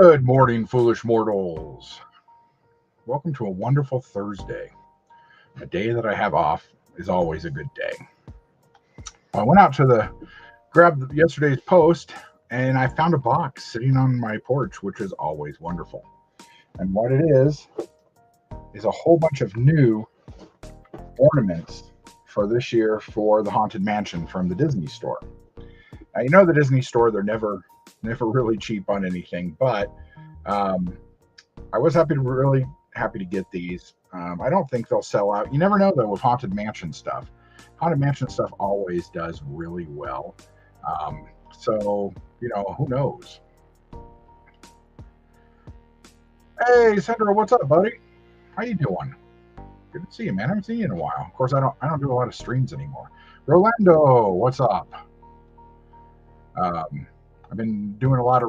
Good morning, foolish mortals. Welcome to a wonderful Thursday. A day that I have off is always a good day. I went out to grab yesterday's post and I found a box sitting on my porch, which is always wonderful. And what it is a whole bunch of new ornaments for this year for the Haunted Mansion from the Disney store. Now, you know the Disney store, they're never really cheap on anything, but I was really happy to get these. I don't think they'll sell out. You never know though with Haunted Mansion stuff. Haunted Mansion stuff always does really well. So who knows? Hey, Sandra, what's up, buddy? How you doing? Good to see you, man. I haven't seen you in a while. Of course, I don't do a lot of streams anymore. Rolando, what's up? I've been doing a lot of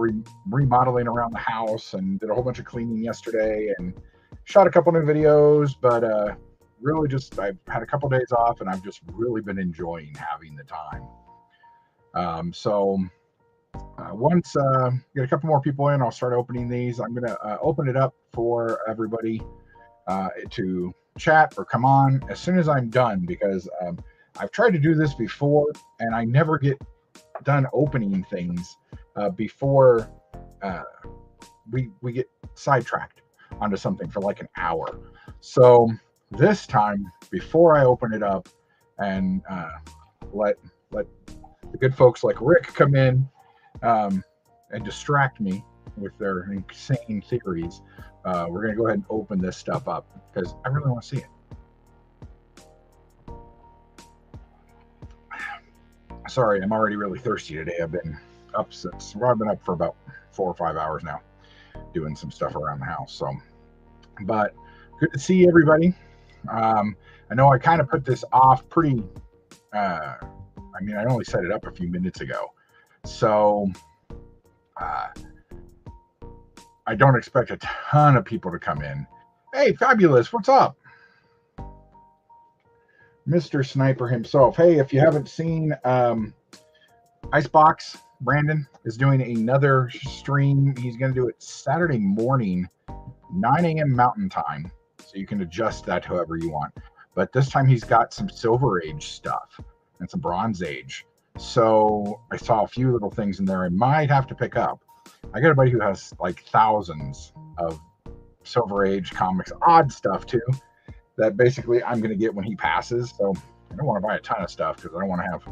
remodeling around the house and did a whole bunch of cleaning yesterday and shot a couple new videos, but really just I've had a couple days off and I've just really been enjoying having the time. Once get a couple more people in, I'll start opening these. I'm going to open it up for everybody to chat or come on as soon as I'm done, because I've tried to do this before and I never get done opening things before we get sidetracked onto something for like an hour. So this time, before I open it up and let the good folks like Rick come in and distract me with their insane theories, we're going to go ahead and open this stuff up because I really want to see it. Sorry, I'm already really thirsty today. I've been up for about 4 or 5 hours now doing some stuff around the house. So, but good to see everybody. I know I kind of put this off pretty, I only set it up a few minutes ago. So, I don't expect a ton of people to come in. Hey, Fabulous, what's up? Mr. Sniper himself. Hey, if you haven't seen Icebox, Brandon is doing another stream. He's going to do it Saturday morning, 9 a.m. Mountain Time. So you can adjust that however you want. But this time he's got some Silver Age stuff and some Bronze Age. So I saw a few little things in there I might have to pick up. I got a buddy who has like thousands of Silver Age comics, odd stuff too, that basically I'm going to get when he passes. So I don't want to buy a ton of stuff because I don't want to have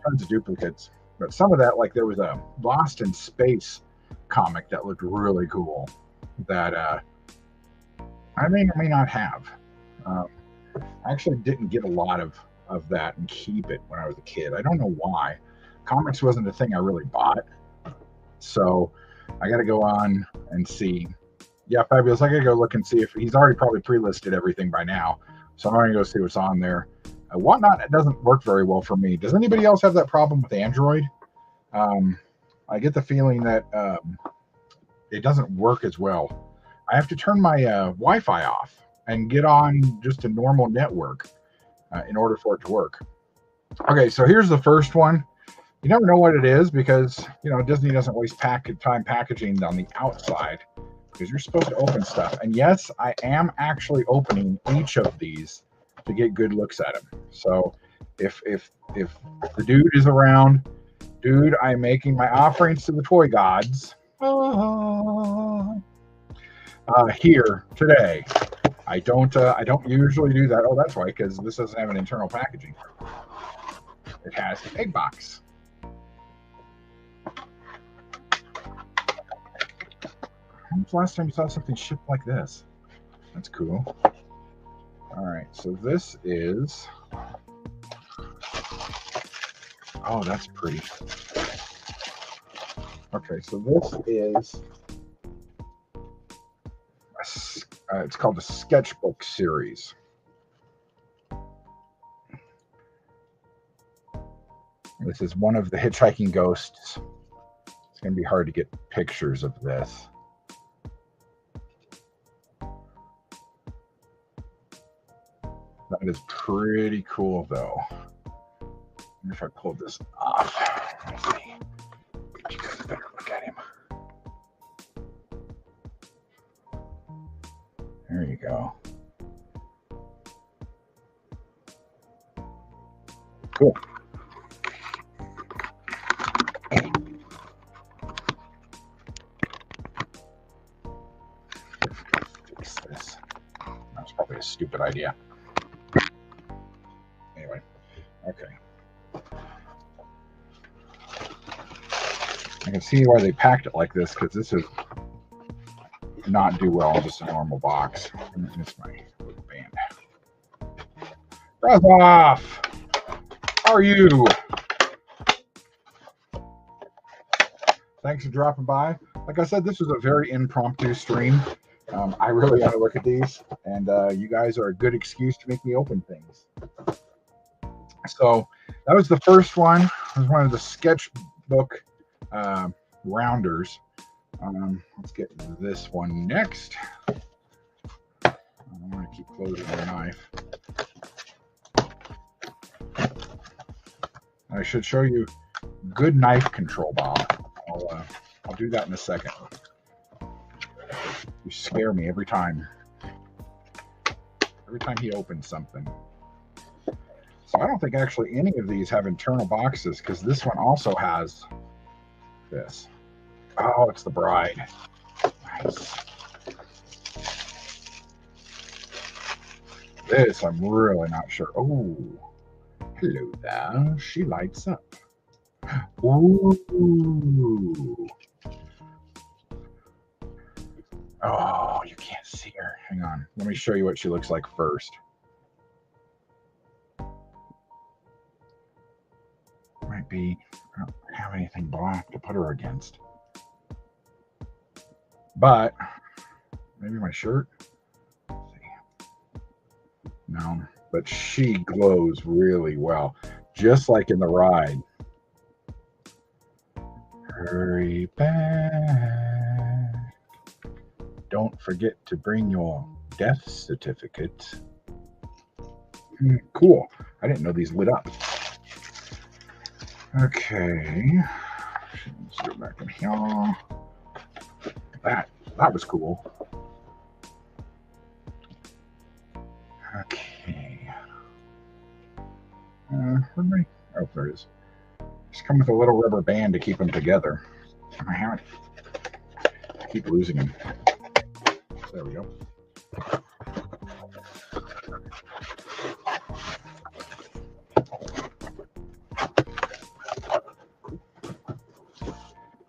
tons of duplicates. But some of that, like there was a Lost in Space comic that looked really cool that I may or may not have. I actually didn't get a lot of that and keep it when I was a kid. I don't know why. Comics wasn't a thing I really bought. So I got to go on and see. Yeah, Fabulous. I got to go look and see if he's already probably pre-listed everything by now. So I'm going to go see what's on there. Whatnot, it doesn't work very well for me. Does anybody else have that problem with Android? I get the feeling that it doesn't work as well. I have to turn my Wi-Fi off and get on just a normal network in order for it to work. Okay, so here's the first one. You never know what it is because, Disney doesn't waste time packaging on the outside because you're supposed to open stuff. And yes, I am actually opening each of these to get good looks at them. So if the dude is around, dude, I'm making my offerings to the toy gods here today. I don't usually do that. Oh, that's why, because this doesn't have an internal packaging. It has a box. When's the last time you saw something shipped like this? That's cool. All right, so this is. Oh, that's pretty. Okay, so this is. It's called the Sketchbook Series. This is one of the hitchhiking ghosts. It's going to be hard to get pictures of this. That is pretty cool, though. Wonder if I pulled this off. Let's see. Get you guys a better look at him. There you go. Cool. Fix this. That's probably a stupid idea. Anyway, okay. I can see why they packed it like this, because this is not do well in just a normal box. It's my little band. Breath off! How are you? Thanks for dropping by. Like I said, this was a very impromptu stream. I really got to look at these, and you guys are a good excuse to make me open things. So that was the first one. It was one of the sketchbook rounders. Let's get this one next. I want to keep closing the knife. I should show you good knife control, Bob. I'll do that in a second. You scare me every time. Every time he opens something. So I don't think actually any of these have internal boxes, because this one also has this. Oh, it's the bride. Nice. This I'm really not sure. Oh, hello there. She lights up. Ooh. Oh, you can't see her. Hang on. Let me show you what she looks like first. Might be, I don't have anything black to put her against. But maybe my shirt. Let's see. No, but she glows really well, just like in the ride. Hurry back. Don't forget to bring your death certificate. Cool. I didn't know these lit up. Okay. Let's go back in here. That was cool. Okay. Where'd oh, there it is. Just come with a little rubber band to keep them together. I keep losing them. There we go.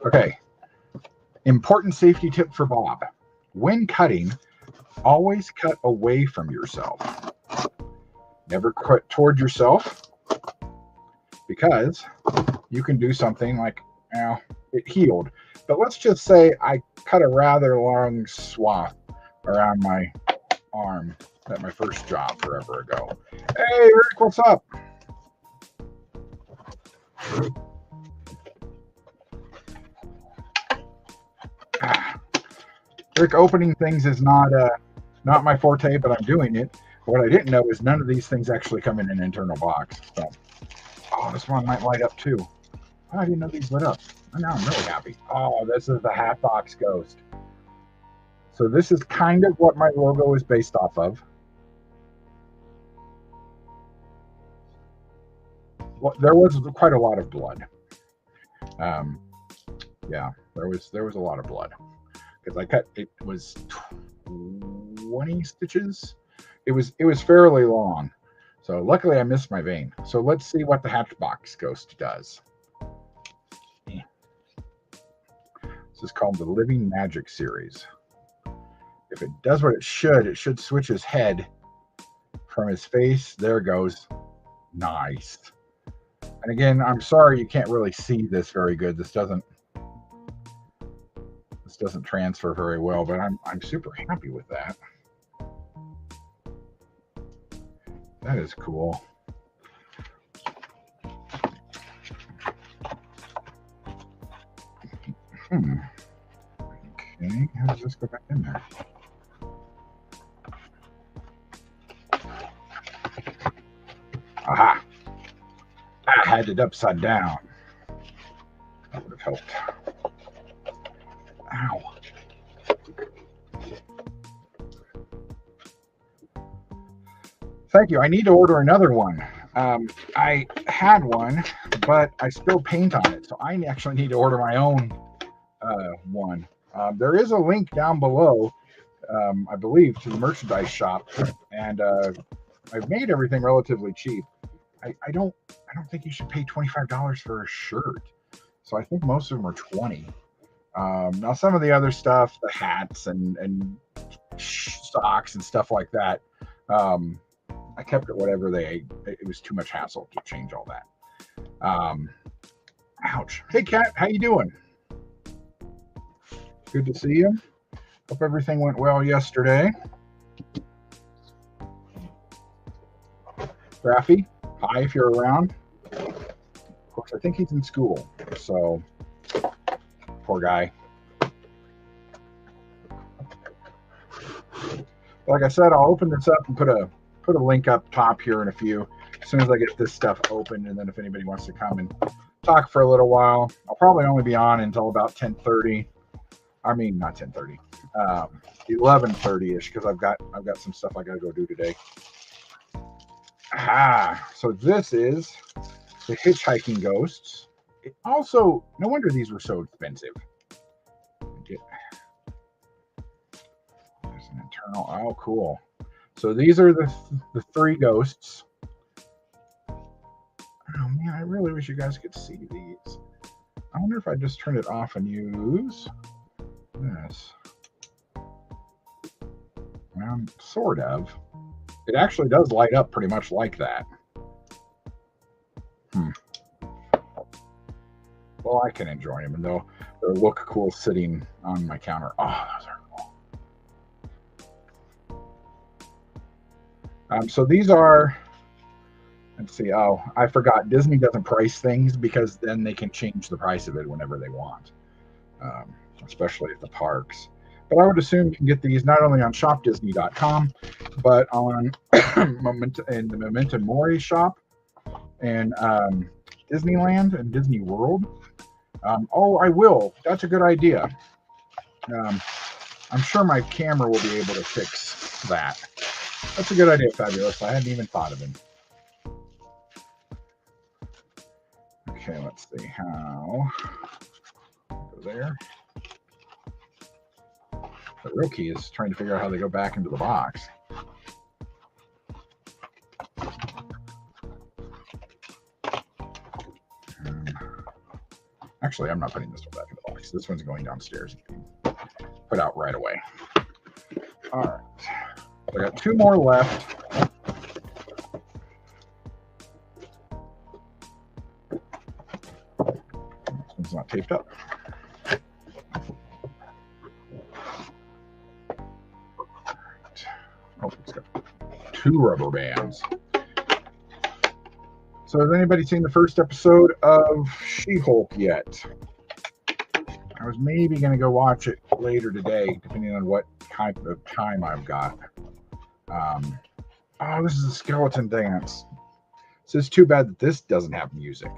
Okay. Important safety tip for Bob. When cutting, always cut away from yourself. Never cut toward yourself, because you can do something like, well, it healed. But let's just say I cut a rather long swath around my arm at my first job forever ago. Hey, Rick, what's up? Rick, opening things is not my forte, but I'm doing it. What I didn't know is none of these things actually come in an internal box. So, oh, this one might light up too. Oh, I didn't know these lit up. Now I'm really happy. Oh, this is the Hatbox Ghost. So this is kind of what my logo is based off of. Well, there was quite a lot of blood. Yeah, there was a lot of blood, because I cut, it was 20 stitches. It was fairly long. So luckily I missed my vein. So let's see what the Hatbox Ghost does. This is called the Living Magic Series. If it does what it should switch his head from his face. There it goes. Nice. And again, I'm sorry you can't really see this very good. This doesn't transfer very well, but I'm super happy with that. That is cool. Okay, how does this go back in there? Aha! I had it upside down. That would have helped. Ow. Thank you. I need to order another one. I had one, but I spilled paint on it, so I actually need to order my own one. There is a link down below, I believe, to the merchandise shop, and I've made everything relatively cheap. I don't think you should pay $25 for a shirt. So I think most of them are 20. Now some of the other stuff, the hats and socks and stuff like that, I kept it whatever it was too much hassle to change all that. Ouch. Hey Kat, how you doing? Good to see you. Hope everything went well yesterday. Raffy, hi if you're around. Of course, I think he's in school, so poor guy. Like I said, I'll open this up and put a link up top here in a few, as soon as I get this stuff open, and then if anybody wants to come and talk for a little while, I'll probably only be on until about 10:30. I mean, not 10:30, 11:30ish, because I've got some stuff I got to go do today. So this is the Hitchhiking Ghosts. It also, no wonder these were so expensive. There's an internal. Oh, cool. So these are the three ghosts. Oh man, I really wish you guys could see these. I wonder if I just turn it off and use this. Well, sort of. It actually does light up pretty much like that. Well, I can enjoy them, and they'll look cool sitting on my counter. Oh, those are cool. So these are, let's see. Oh, I forgot. Disney doesn't price things because then they can change the price of it whenever they want, especially at the parks. But I would assume you can get these not only on shopdisney.com, but on in the Memento Mori shop and Disneyland and Disney World. Oh, I will. That's a good idea. I'm sure my camera will be able to fix that. That's a good idea, Fabulous. I hadn't even thought of it. Okay, let's see how. Go there. The real key is trying to figure out how they go back into the box. Actually, I'm not putting this one back in the box. This one's going downstairs and put out right away. All right. I got two more left. This one's not taped up. Oh, it's got two rubber bands. So has anybody seen the first episode of She-Hulk yet? I was maybe going to go watch it later today, depending on what kind of time I've got. Oh, this is a skeleton dance. So it's too bad that this doesn't have music.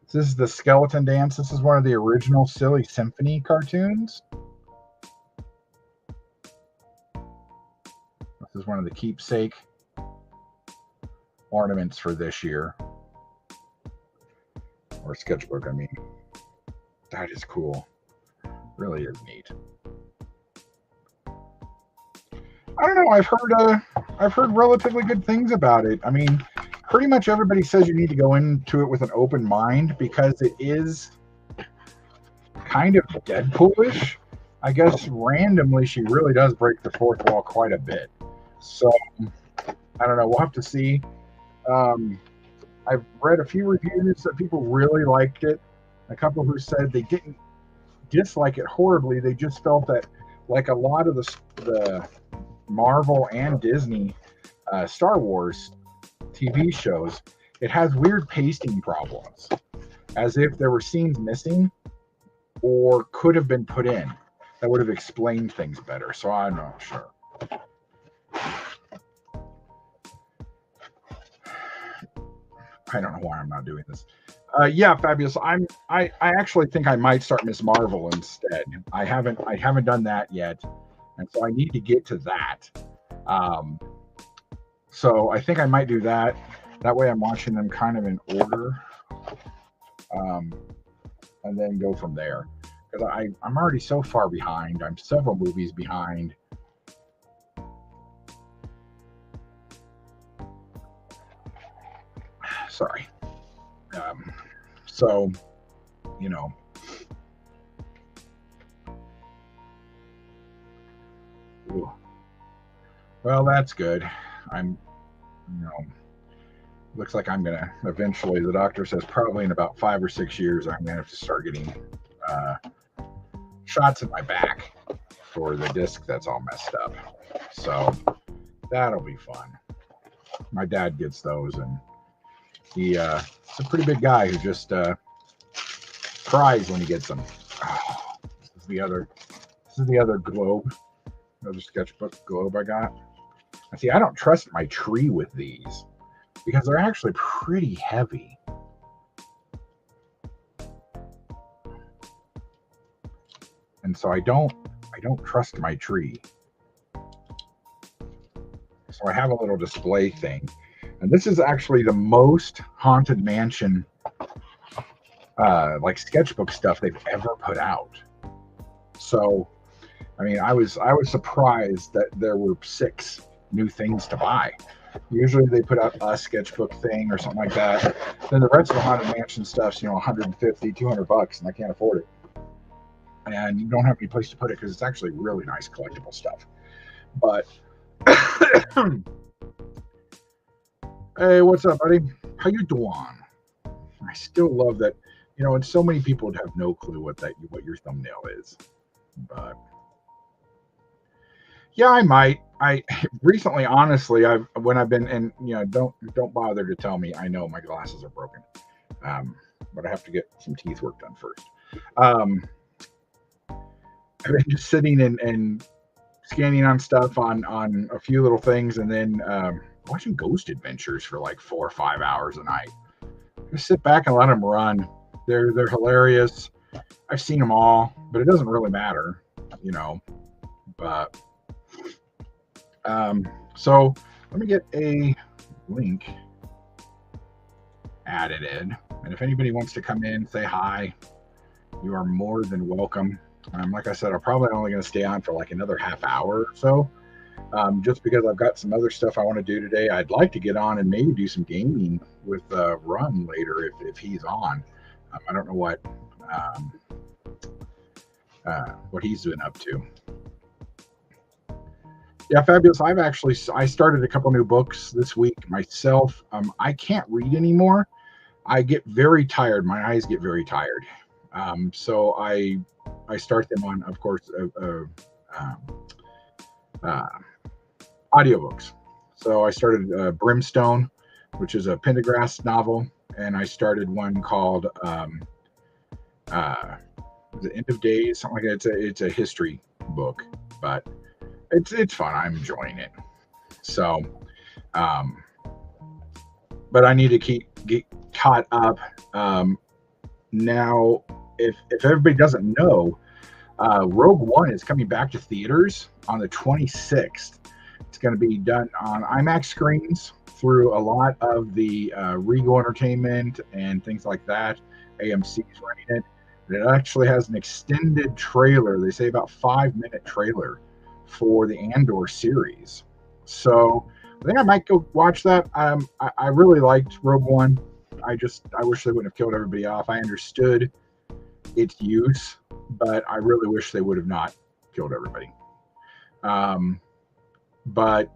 So this is the skeleton dance. This is one of the original Silly Symphony cartoons. This is one of the keepsake ornaments for this year. Or sketchbook, I mean. That is cool. Really is neat. I don't know. I've heard relatively good things about it. I mean, pretty much everybody says you need to go into it with an open mind because it is kind of Deadpoolish. I guess randomly she really does break the fourth wall quite a bit. So I don't know. We'll have to see. I've read a few reviews that people really liked it. A couple who said they didn't dislike it horribly. They just felt that, like a lot of the Marvel and Disney Star Wars TV shows, it has weird pasting problems, as if there were scenes missing or could have been put in that would have explained things better. So I'm not sure. I don't know why I'm not doing this. Yeah, Fabulous. I actually think I might start Miss Marvel instead. I haven't done that yet, and so I need to get to that. So I think I might do that. That way I'm watching them kind of in order, um, and then go from there. Because I'm already so far behind. I'm several movies behind. Sorry. Um, so, you know, ooh. Well, that's good. I'm, you know, looks like I'm gonna eventually. The doctor says probably in about 5 or 6 years I'm gonna have to start getting uh, shots in my back for the disc that's all messed up. So that'll be fun. My dad gets those, and he's a pretty big guy who just cries when he gets them. Oh, this is the other. This is the other globe, another sketchbook globe I got. And see, I don't trust my tree with these because they're actually pretty heavy. And so I don't trust my tree. So I have a little display thing. And this is actually the most haunted mansion like sketchbook stuff they've ever put out. So I mean, I was surprised that there were 6 new things to buy. Usually they put out a sketchbook thing or something like that. Then the rest of the haunted mansion stuff's 150, $200, and I can't afford it. And you don't have any place to put it because it's actually really nice collectible stuff. But hey, what's up, buddy? How you doing? I still love that, and so many people would have no clue what your thumbnail is. But yeah, I might. I recently, honestly, when I've been, and don't bother to tell me. I know my glasses are broken, but I have to get some teeth work done first. I've been just sitting and scanning on stuff on a few little things, and then watching Ghost Adventures for like 4 or 5 hours a night. Just sit back and let them run. They're hilarious. I've seen them all, but it doesn't really matter, But so let me get a link added in, and if anybody wants to come in, say hi. You are more than welcome. Like I said, I'm probably only going to stay on for like another half hour or so, just because I've got some other stuff I want to do today. I'd like to get on and maybe do some gaming with Run later if he's on. I don't know what he's been up to. Yeah, fabulous. I started a couple new books this week myself. I can't read anymore. I get very tired. My eyes get very tired. So I start them on, of course, audiobooks. So I started Brimstone, which is a Pendergrass novel, and I started one called The End of Days, something like that. It's a history book, but it's fun. I'm enjoying it. So, but I need to get caught up. Now, if everybody doesn't know, Rogue One is coming back to theaters on the 26th. It's going to be done on IMAX screens through a lot of the Regal Entertainment and things like that. AMC's running it. It actually has an extended trailer. They say about 5-minute trailer for the Andor series. So I think I might go watch that. I really liked Rogue One. I wish they wouldn't have killed everybody off. I understood its use, but I really wish they would have not killed everybody. But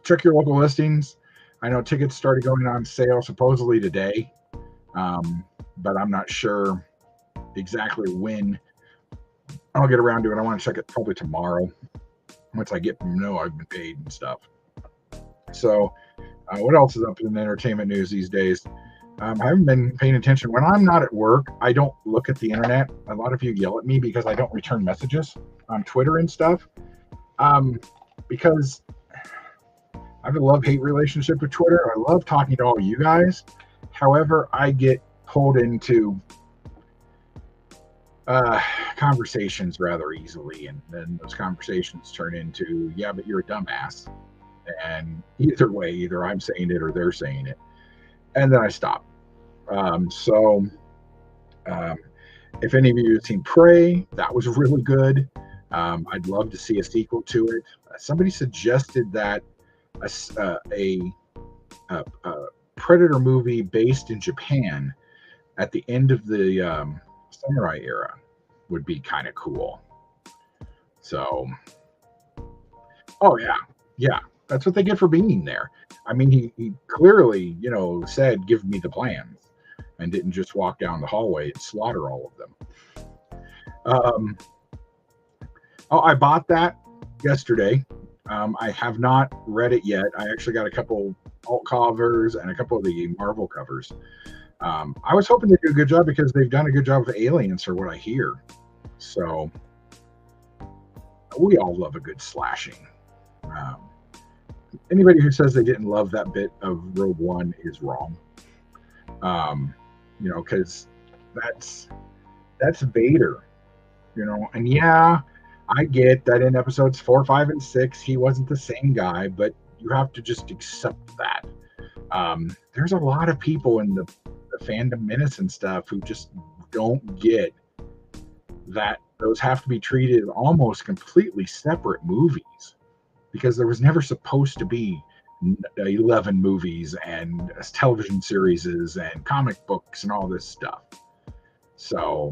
check your local listings. I know tickets started going on sale supposedly today, but I'm not sure exactly when I'll get around to it. I want to check it probably tomorrow once I know I've been paid and stuff. So what else is up in entertainment news these days? I haven't been paying attention. When I'm not at work, I don't look at the internet. A lot of you yell at me because I don't return messages on Twitter and stuff. Because I have a love-hate relationship with Twitter. I love talking to all you guys. However, I get pulled into conversations rather easily, and then those conversations turn into, yeah, but you're a dumbass. And either way, either I'm saying it or they're saying it. And then I stop. So um, if any of you have seen Prey, that was really good. I'd love to see a sequel to it. Somebody suggested that a Predator movie based in Japan at the end of the samurai era would be kind of cool. So, oh yeah, yeah, that's what they get for being there. I mean, he clearly, said, "Give me the plans," and didn't just walk down the hallway and slaughter all of them. Um, oh, I bought that yesterday. I have not read it yet. I actually got a couple alt covers and a couple of the Marvel covers. I was hoping they do a good job because they've done a good job with Aliens, for what I hear. So we all love a good slashing. Um, Anybody who says they didn't love that bit of Rogue One is wrong. Because that's Vader. And yeah, I get that in episodes 4, 5, and 6, he wasn't the same guy, but you have to just accept that. There's a lot of people in the fandom menace and stuff who just don't get that those have to be treated as almost completely separate movies, because there was never supposed to be 11 movies and television series and comic books and all this stuff. So,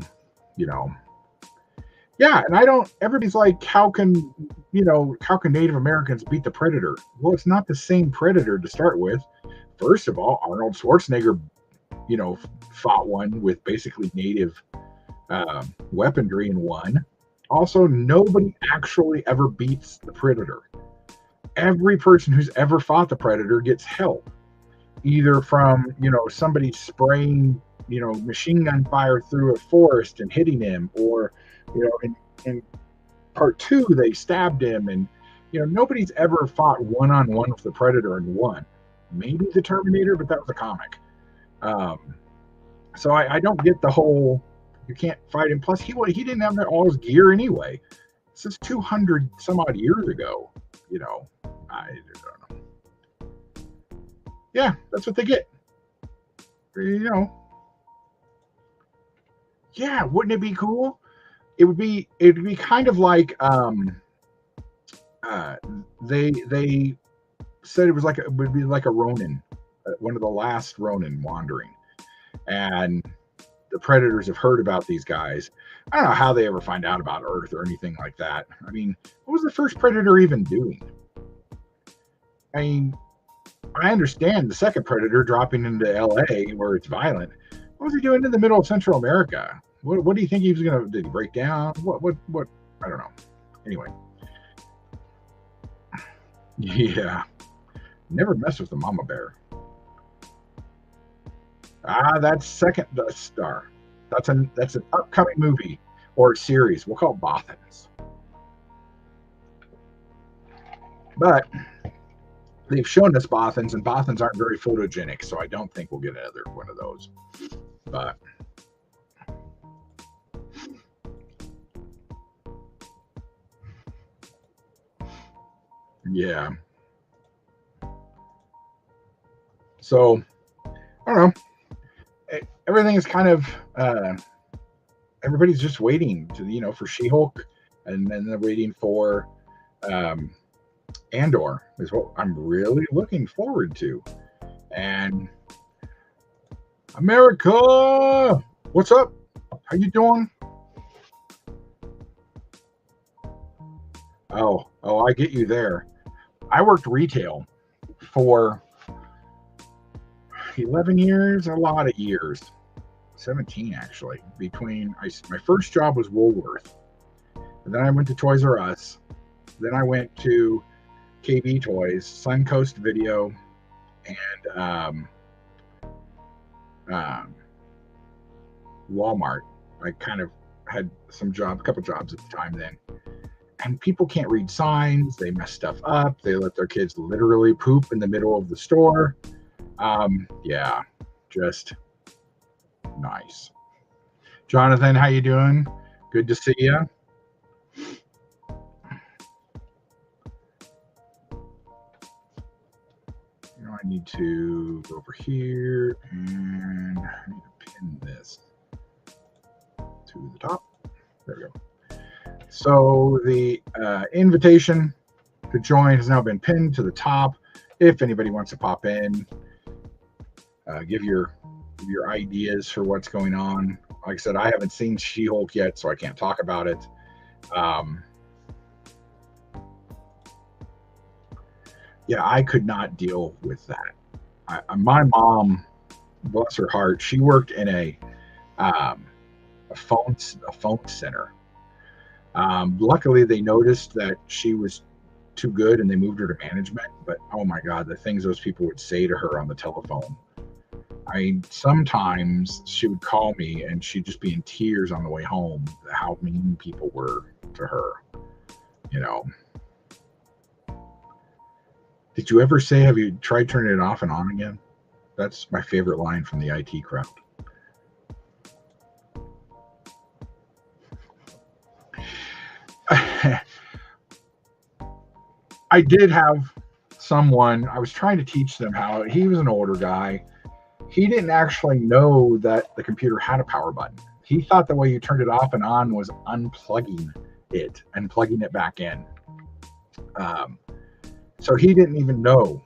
yeah, and everybody's like, how can Native Americans beat the Predator? Well, it's not the same Predator to start with. First of all, Arnold Schwarzenegger, fought one with basically native weaponry and won. Also, nobody actually ever beats the Predator. Every person who's ever fought the Predator gets help, either from, somebody spraying, machine gun fire through a forest and hitting him, or, in part 2, they stabbed him, and, nobody's ever fought one-on-one with the Predator and won. Maybe the Terminator, but that was a comic. So I don't get the whole, you can't fight him. Plus, he didn't have all his gear anyway. This is 200 some odd years ago. I don't know. Yeah, that's what they get. Yeah, wouldn't it be cool? It'd be kind of like they said it would be like a Ronin, one of the last Ronin wandering, and the Predators have heard about these guys. I don't know how they ever find out about Earth or anything like that. I mean, what was the first Predator even doing? I mean, I understand the second Predator dropping into LA where it's violent. What was he doing in the middle of Central America? What do you think he was gonna? Did he break down? What? I don't know. Anyway, yeah, never mess with the mama bear. That's second Death Star. That's an upcoming movie or series. We'll call it Bothans. But they've shown us Bothans, and Bothans aren't very photogenic, so I don't think we'll get another one of those. But yeah. So I don't know. Everything is kind of everybody's just waiting to for She-Hulk, and then they're waiting for Andor is what I'm really looking forward to. And America, what's up? How you doing? Oh, I get you there. I worked retail for 11 years, a lot of years. 17 actually. My first job was Woolworth. And then I went to Toys R Us. Then I went to KB Toys, Suncoast Video, and Walmart. I kind of had a couple jobs at the time then. And people can't read signs. They mess stuff up. They let their kids literally poop in the middle of the store. Yeah, just nice. Jonathan, how you doing? Good to see you. I need to go over here and I need to pin this to the top. There we go. So the invitation to join has now been pinned to the top. If anybody wants to pop in, give your ideas for what's going on. Like I said, I haven't seen She-Hulk yet, so I can't talk about it. Yeah, I could not deal with that. My mom, bless her heart, she worked in a phone center. Luckily, they noticed that she was too good and they moved her to management. But oh my God, the things those people would say to her on the telephone. I mean, sometimes she would call me and she'd just be in tears on the way home, how mean people were to her, you know. Did you ever say, have you tried turning it off and on again? That's my favorite line from the IT crowd. I did have someone, I was trying to teach them how, he was an older guy. He didn't actually know that the computer had a power button. He thought the way you turned it off and on was unplugging it and plugging it back in. So he didn't even know.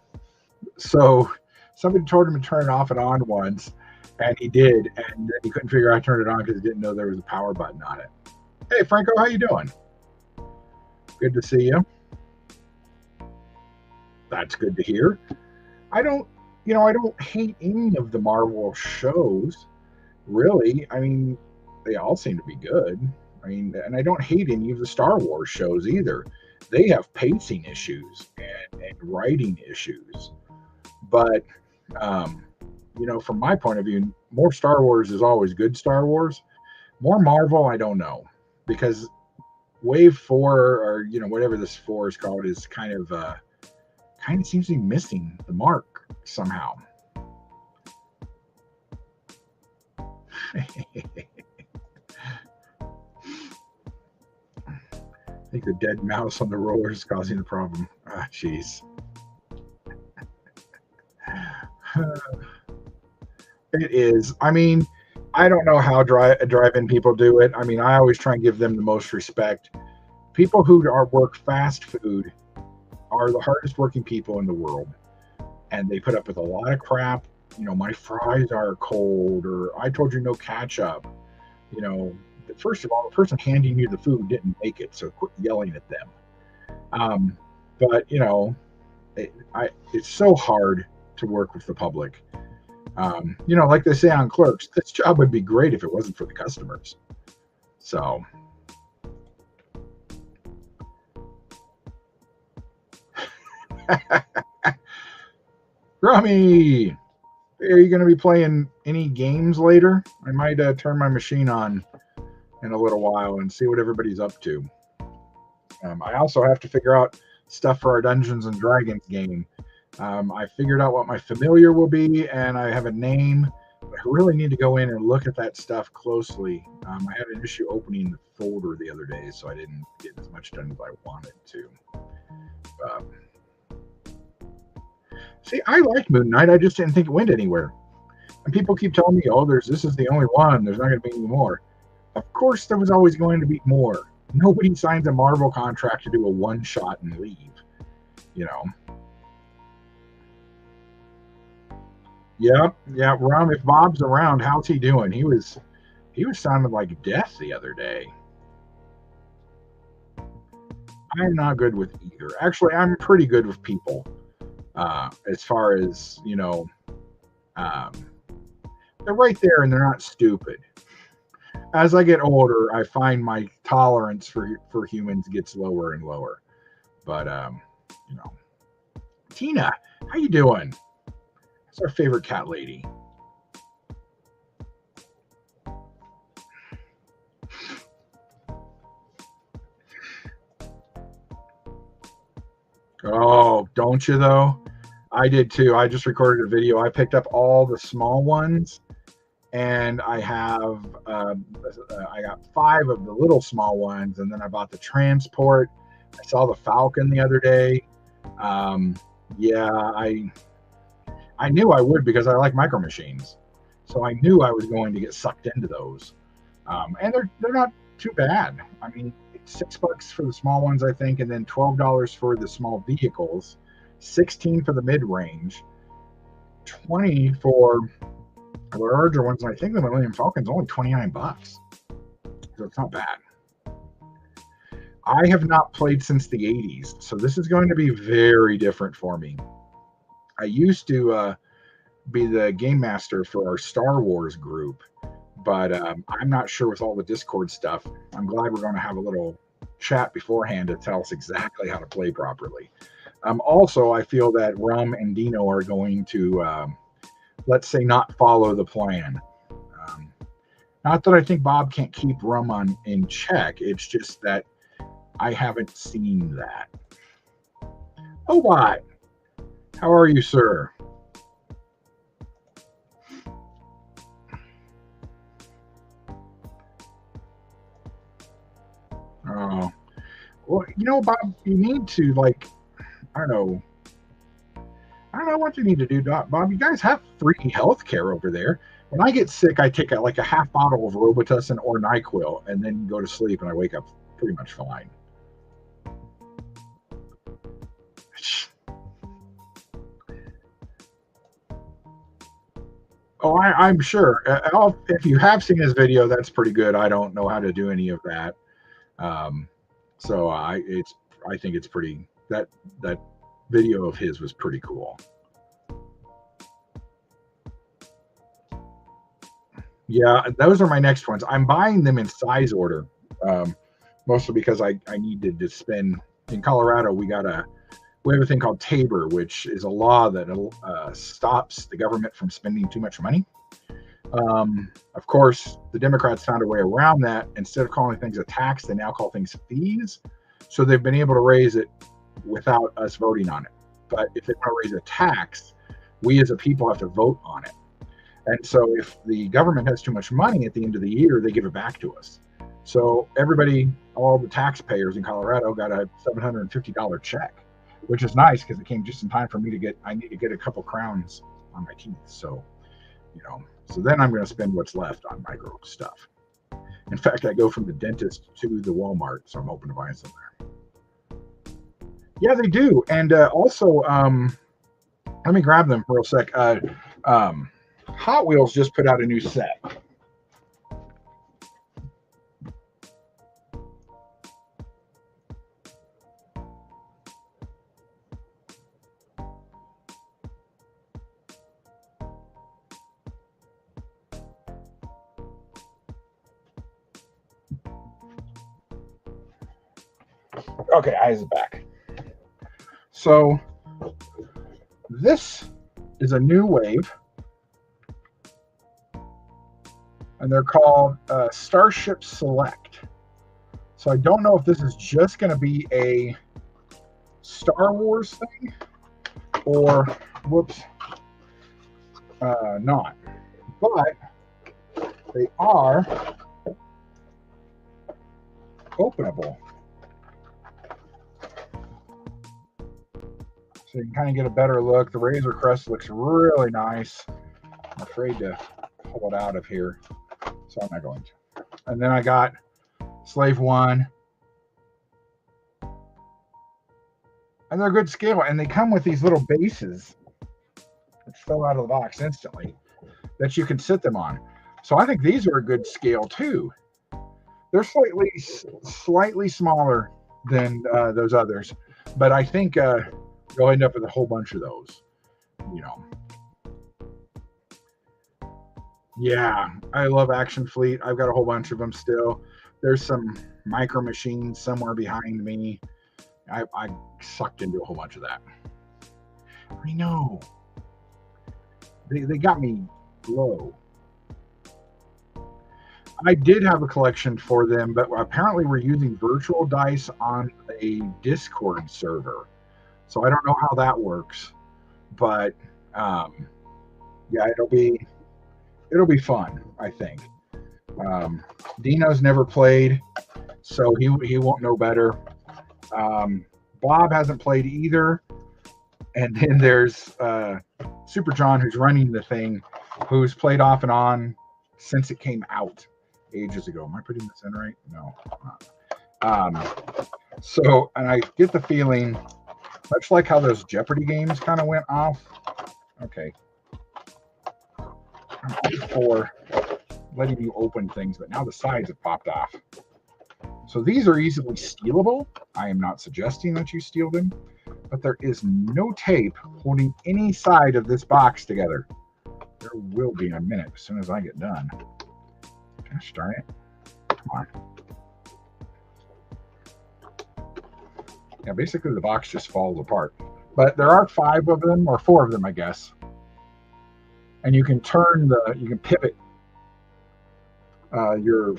So somebody told him to turn it off and on once, and he did, and then he couldn't figure out how to turn it on because he didn't know there was a power button on it. Hey, Franco, how you doing? Good to see you. That's good to hear. I don't hate any of the Marvel shows, really. I mean, they all seem to be good. I mean, and I don't hate any of the Star Wars shows either. They have pacing issues and writing issues. But, from my point of view, more Star Wars is always good Star Wars. More Marvel, I don't know. Because Wave 4, or, whatever this 4 is called, is kind of seems to be missing the mark somehow. I think the dead mouse on the roller is causing the problem. Ah, jeez. It is. I mean, I don't know how drive-in people do it. I mean, I always try and give them the most respect. People who work fast food are the hardest working people in the world, and they put up with a lot of crap. My fries are cold, or I told you no ketchup. First of all, the person handing you the food didn't make it, so quit yelling at them. But it's so hard to work with the public. Like they say on Clerks, this job would be great if it wasn't for the customers. So. Rummy, are you going to be playing any games later? I might turn my machine on in a little while and see what everybody's up to. I also have to figure out stuff for our Dungeons and Dragons game. I figured out what my familiar will be, and I have a name. But I really need to go in and look at that stuff closely. I had an issue opening the folder the other day, so I didn't get as much done as I wanted to. See, I like Moon Knight. I just didn't think it went anywhere. And people keep telling me, oh, this is the only one. There's not going to be any more. Of course, there was always going to be more. Nobody signs a Marvel contract to do a one-shot and leave. Yeah, Rom, if Bob's around, how's he doing? He was sounding like death the other day. I'm not good with either. Actually, I'm pretty good with people. As far as, they're right there and they're not stupid. As I get older, I find my tolerance for humans gets lower and lower. But, Tina, how you doing? That's our favorite cat lady. Oh, don't you though? I did too. I just recorded a video. I picked up all the small ones, and I got 5 of the little small ones, and then I bought the transport. I saw the Falcon the other day. Yeah, I knew I would because I like micro machines. So I knew I was going to get sucked into those. And they're not too bad. I mean, it's $6 for the small ones, I think, and then $12 for the small vehicles, 16 for the mid range, 20 for the larger ones. And I think the Millennium Falcon's only $29, so it's not bad. I have not played since the 80s, so this is going to be very different for me. I used to be the game master for our Star Wars group, but I'm not sure with all the Discord stuff. I'm glad we're going to have a little chat beforehand to tell us exactly how to play properly. Also, I feel that Rum and Dino are going to, let's say, not follow the plan. Not that I think Bob can't keep Rum in check. It's just that I haven't seen that. Oh, what? How are you, sir? Oh, well, Bob, you need to I don't know. I don't know what you need to do, Bob. You guys have free health care over there. When I get sick, I take a half bottle of Robitussin or NyQuil, and then go to sleep, and I wake up pretty much fine. Oh, I'm sure. If you have seen his video, that's pretty good. I don't know how to do any of that, so I think it's pretty. That video of his was pretty cool. Yeah, those are my next ones. I'm buying them in size order, mostly because I needed to spend. In Colorado, we have a thing called Tabor, which is a law that stops the government from spending too much money. Of course, the Democrats found a way around that. Instead of calling things a tax, they now call things fees. So they've been able to raise it without us voting on it. But if they want to raise a tax, we as a people have to vote on it. And so if the government has too much money at the end of the year, they give it back to us. So everybody, all the taxpayers in Colorado got a $750 check, which is nice because it came just in time for me I need to get a couple crowns on my teeth. So, so then I'm going to spend what's left on micro stuff. In fact, I go from the dentist to the Walmart, so I'm hoping to buy some there. Yeah, they do. And also, let me grab them for a sec. Hot Wheels just put out a new set. Okay, eyes back. So this is a new wave, and they're called Starship Select. So I don't know if this is just going to be a Star Wars thing or, not. But they are openable. So you can kind of get a better look. The Razor Crest looks really nice. I'm afraid to pull it out of here, so I'm not going to. And then I got Slave One. And they're good scale, and they come with these little bases that fell out of the box instantly that you can sit them on. So I think these are a good scale too. They're slightly smaller than those others, but I think you'll end up with a whole bunch of those. Yeah, I love Action Fleet. I've got a whole bunch of them still. There's some micro machines somewhere behind me. I sucked into a whole bunch of that. I know. They got me low. I did have a collection for them, but apparently we're using virtual dice on a Discord server. So I don't know how that works. But yeah, it'll be fun, I think. Dino's never played, so he won't know better. Bob hasn't played either. And then there's Super John, who's running the thing, who's played off and on since it came out ages ago. Am I putting this in right? No. So, and I get the feeling, much like how those Jeopardy games kind of went off. Okay. I'm all for letting you open things, but now the sides have popped off. So these are easily stealable. I am not suggesting that you steal them, but there is no tape holding any side of this box together. There will be in a minute as soon as I get done. Gosh darn it. Come on. Yeah, basically the box just falls apart. But there are 5 of them, or 4 of them, I guess. And you can you can pivot your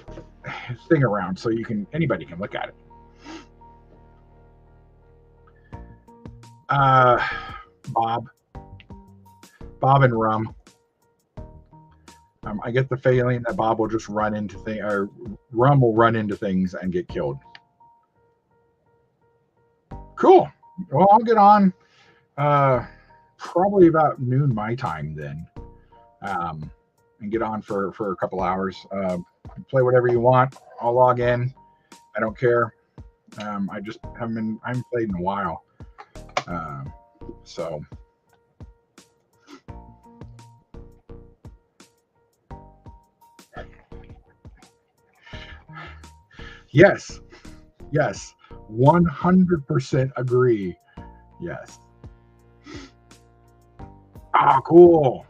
thing around so anybody can look at it. Bob and Rum. I get the feeling that Bob will just run into things, or Rum will run into things and get killed. Cool. Well, I'll get on probably about noon my time then, and get on for a couple hours. Play whatever you want. I'll log in. I don't care. I just haven't played in a while. So yes, 100% agree. Yes. Ah, cool.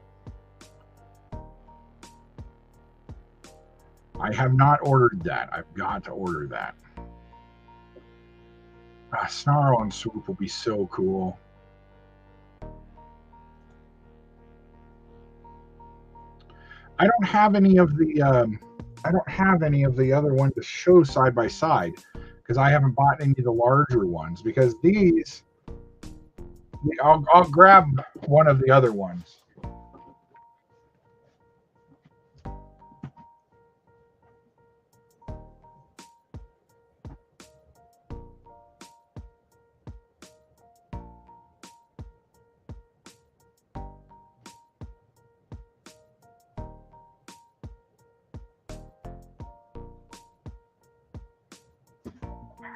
I have not ordered that. I've got to order that. Snarl and Swoop will be so cool. I don't have any of the other ones to show side by side because I haven't bought any of the larger ones, because these I'll grab one of the other ones.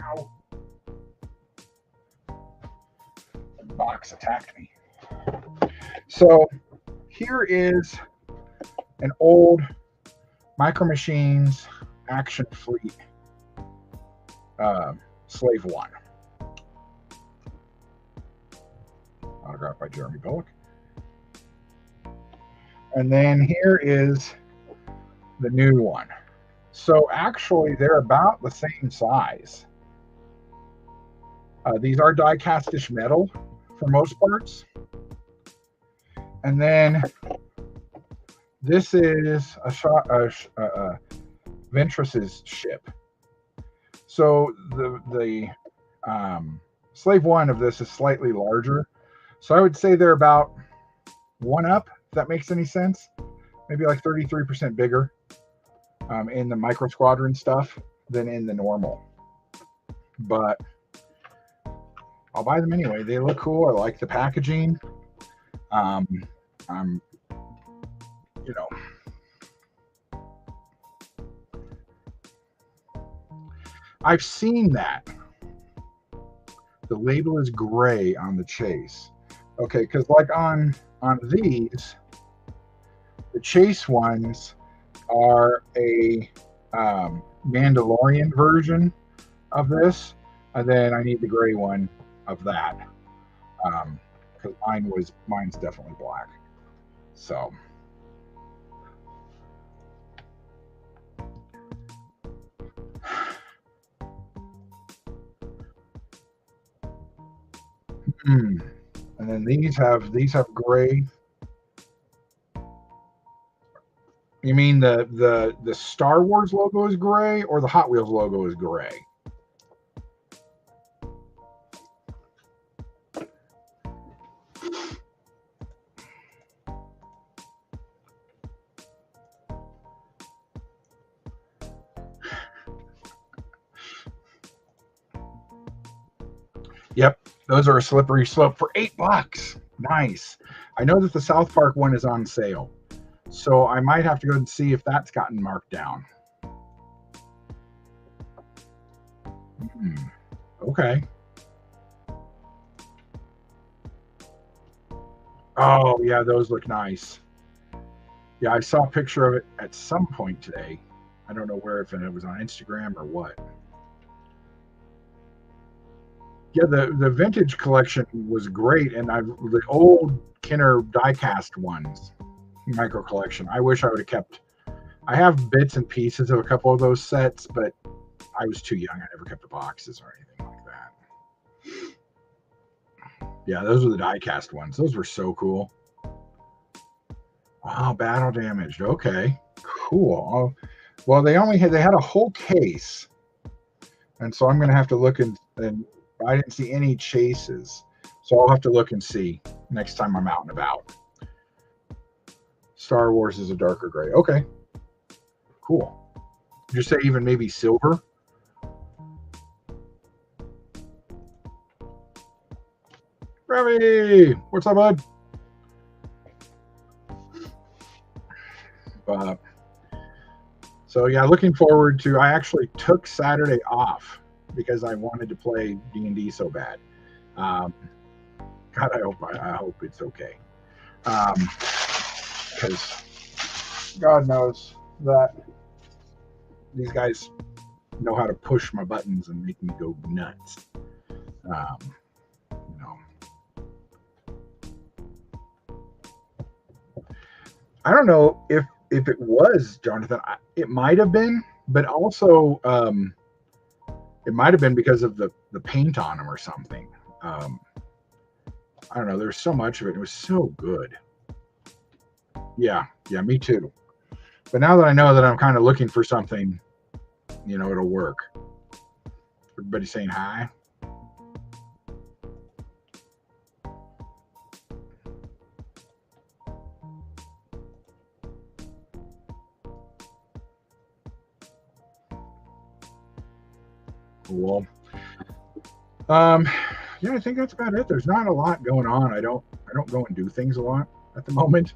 Ow. The box attacked me. So here is an old Micro Machines Action Fleet Slave One. Autographed by Jeremy Bullock. And then here is the new one. So actually, they're about the same size. These are die-castish metal for most parts. And then this is Ventress's ship. So the Slave One of this is slightly larger. So I would say they're about 1 up, if that makes any sense. Maybe like 33% bigger in the Micro Squadron stuff than in the normal. But I'll buy them anyway. They look cool. I like the packaging. I've seen that. The label is gray on the Chase. Okay, because like on these, the Chase ones are a Mandalorian version of this, and then I need the gray one of that, because mine's definitely black. So and then these have gray. You mean the Star Wars logo is gray, or the Hot Wheels logo is gray? Yep, those are a slippery slope for $8. Nice. I know that the South Park one is on sale, so I might have to go and see if that's gotten marked down. Hmm. Okay. Oh, yeah, those look nice. Yeah, I saw a picture of it at some point today. I don't know where, if it was on Instagram or what. Yeah, the vintage collection was great, and the old Kenner diecast ones, micro collection. I wish I would have kept. I have bits and pieces of a couple of those sets, but I was too young. I never kept the boxes or anything like that. Yeah, those were the diecast ones. Those were so cool. Wow, battle damaged. Okay, cool. Well, they had a whole case, and so I'm gonna have to look and I didn't see any chases, so I'll have to look and see next time I'm out and about. Star Wars is a darker gray. Okay, cool. Did you say even maybe silver? Ravi, what's up, bud? Uh, so yeah, looking forward to. I actually took Saturday off because I wanted to play D&D so bad. Um, God, I hope it's okay. Because God knows that these guys know how to push my buttons and make me go nuts. Um, you know, I don't know if it was Jonathan. It might have been, but also it might have been because of the paint on them or something. Um, I don't know. There's so much of it. It was so good. Yeah, yeah, me too. But now that I know that I'm kind of looking for something, it'll work. Everybody saying hi. Cool. Um, yeah, I think that's about it. There's not a lot going on. I don't go and do things a lot at the moment,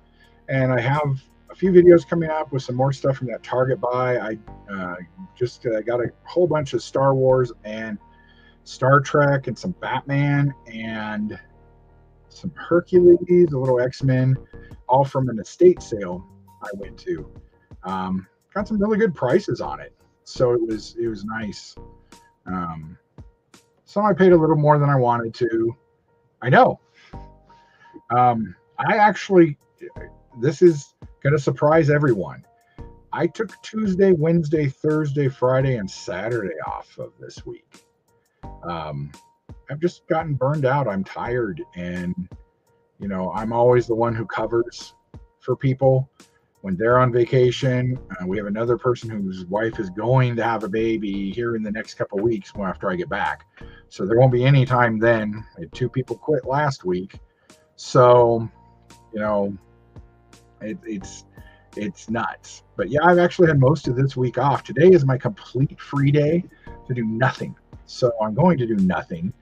and I have a few videos coming up with some more stuff from that Target buy. I just got a whole bunch of Star Wars and Star Trek and some Batman and some Hercules, a little X-Men, all from an estate sale I went to. Got some really good prices on it, so it was nice. Um, some I paid a little more than I wanted to. I know. I actually, this is going to surprise everyone. I took Tuesday, Wednesday, Thursday, Friday, and Saturday off of this week. Um, I've just gotten burned out. I'm tired, and I'm always the one who covers for people when they're on vacation. We have another person whose wife is going to have a baby here in the next couple of weeks after I get back. So there won't be any time then. I had two people quit last week. So, you know, it's nuts. But yeah, I've actually had most of this week off. Today is my complete free day to do nothing. So I'm going to do nothing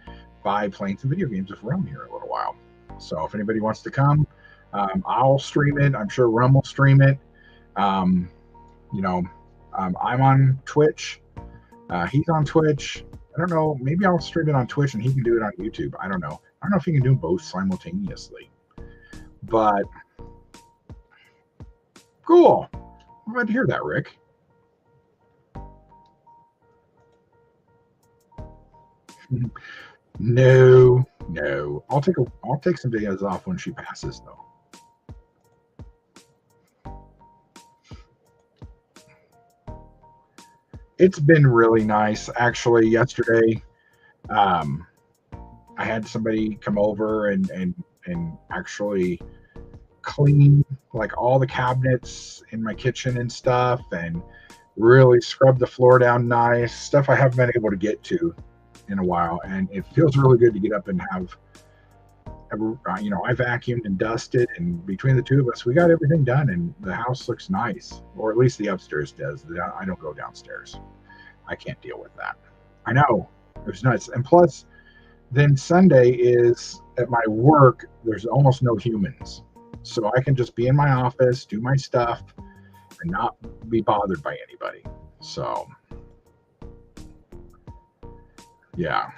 by playing some video games with Rum here in a little while. So if anybody wants to come, I'll stream it. I'm sure Rum will stream it. Um, I'm on Twitch. He's on Twitch. I don't know. Maybe I'll stream it on Twitch and he can do it on YouTube. I don't know. I don't know if he can do both simultaneously. But cool. I'm glad to hear that, Rick. No. I'll take some days off when she passes, though. It's been really nice. Actually, yesterday, um, I had somebody come over and actually clean like all the cabinets in my kitchen and stuff, and really scrub the floor down nice. Stuff I haven't been able to get to in a while, and it feels really good to get up and have. I vacuumed and dusted, and between the two of us, we got everything done, and the house looks nice, or at least the upstairs does. I don't go downstairs. I can't deal with that. I know it was nuts, and plus Then Sunday is at my work, there's almost no humans. So I can just be in my office, do my stuff, and not be bothered by anybody. So, yeah.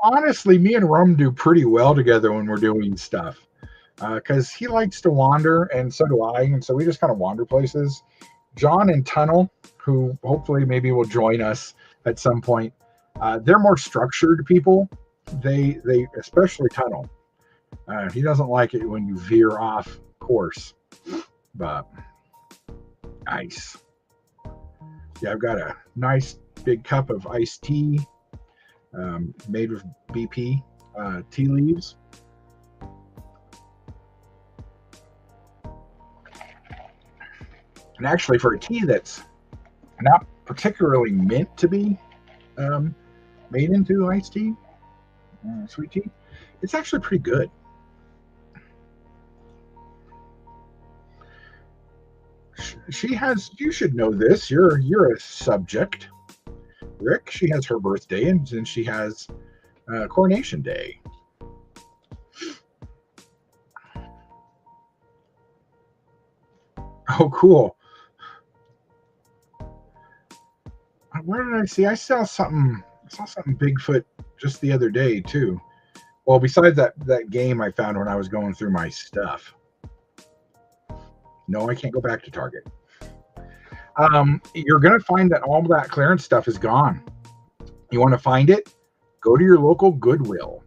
Honestly, me and Rum do pretty well together when we're doing stuff because he likes to wander, and so do I. And so we just kind of wander places. John and Tunnel, who hopefully maybe will join us at some point, they're more structured people. They especially Tunnel. He doesn't like it when you veer off course, but nice. Yeah, I've got a nice big cup of iced tea made with BP tea leaves. And actually, for a tea that's not particularly meant to be made into iced tea, sweet tea, it's actually pretty good. She has, you should know this. You're a subject, Rick. She has her birthday, and then she has Coronation Day. Oh, cool. Where did I see? I saw something. I saw something Bigfoot just the other day too. Well, besides that game I found when I was going through my stuff. No, I can't go back to Target. You're gonna find that all that clearance stuff is gone. You want to find it? Go to your local Goodwill.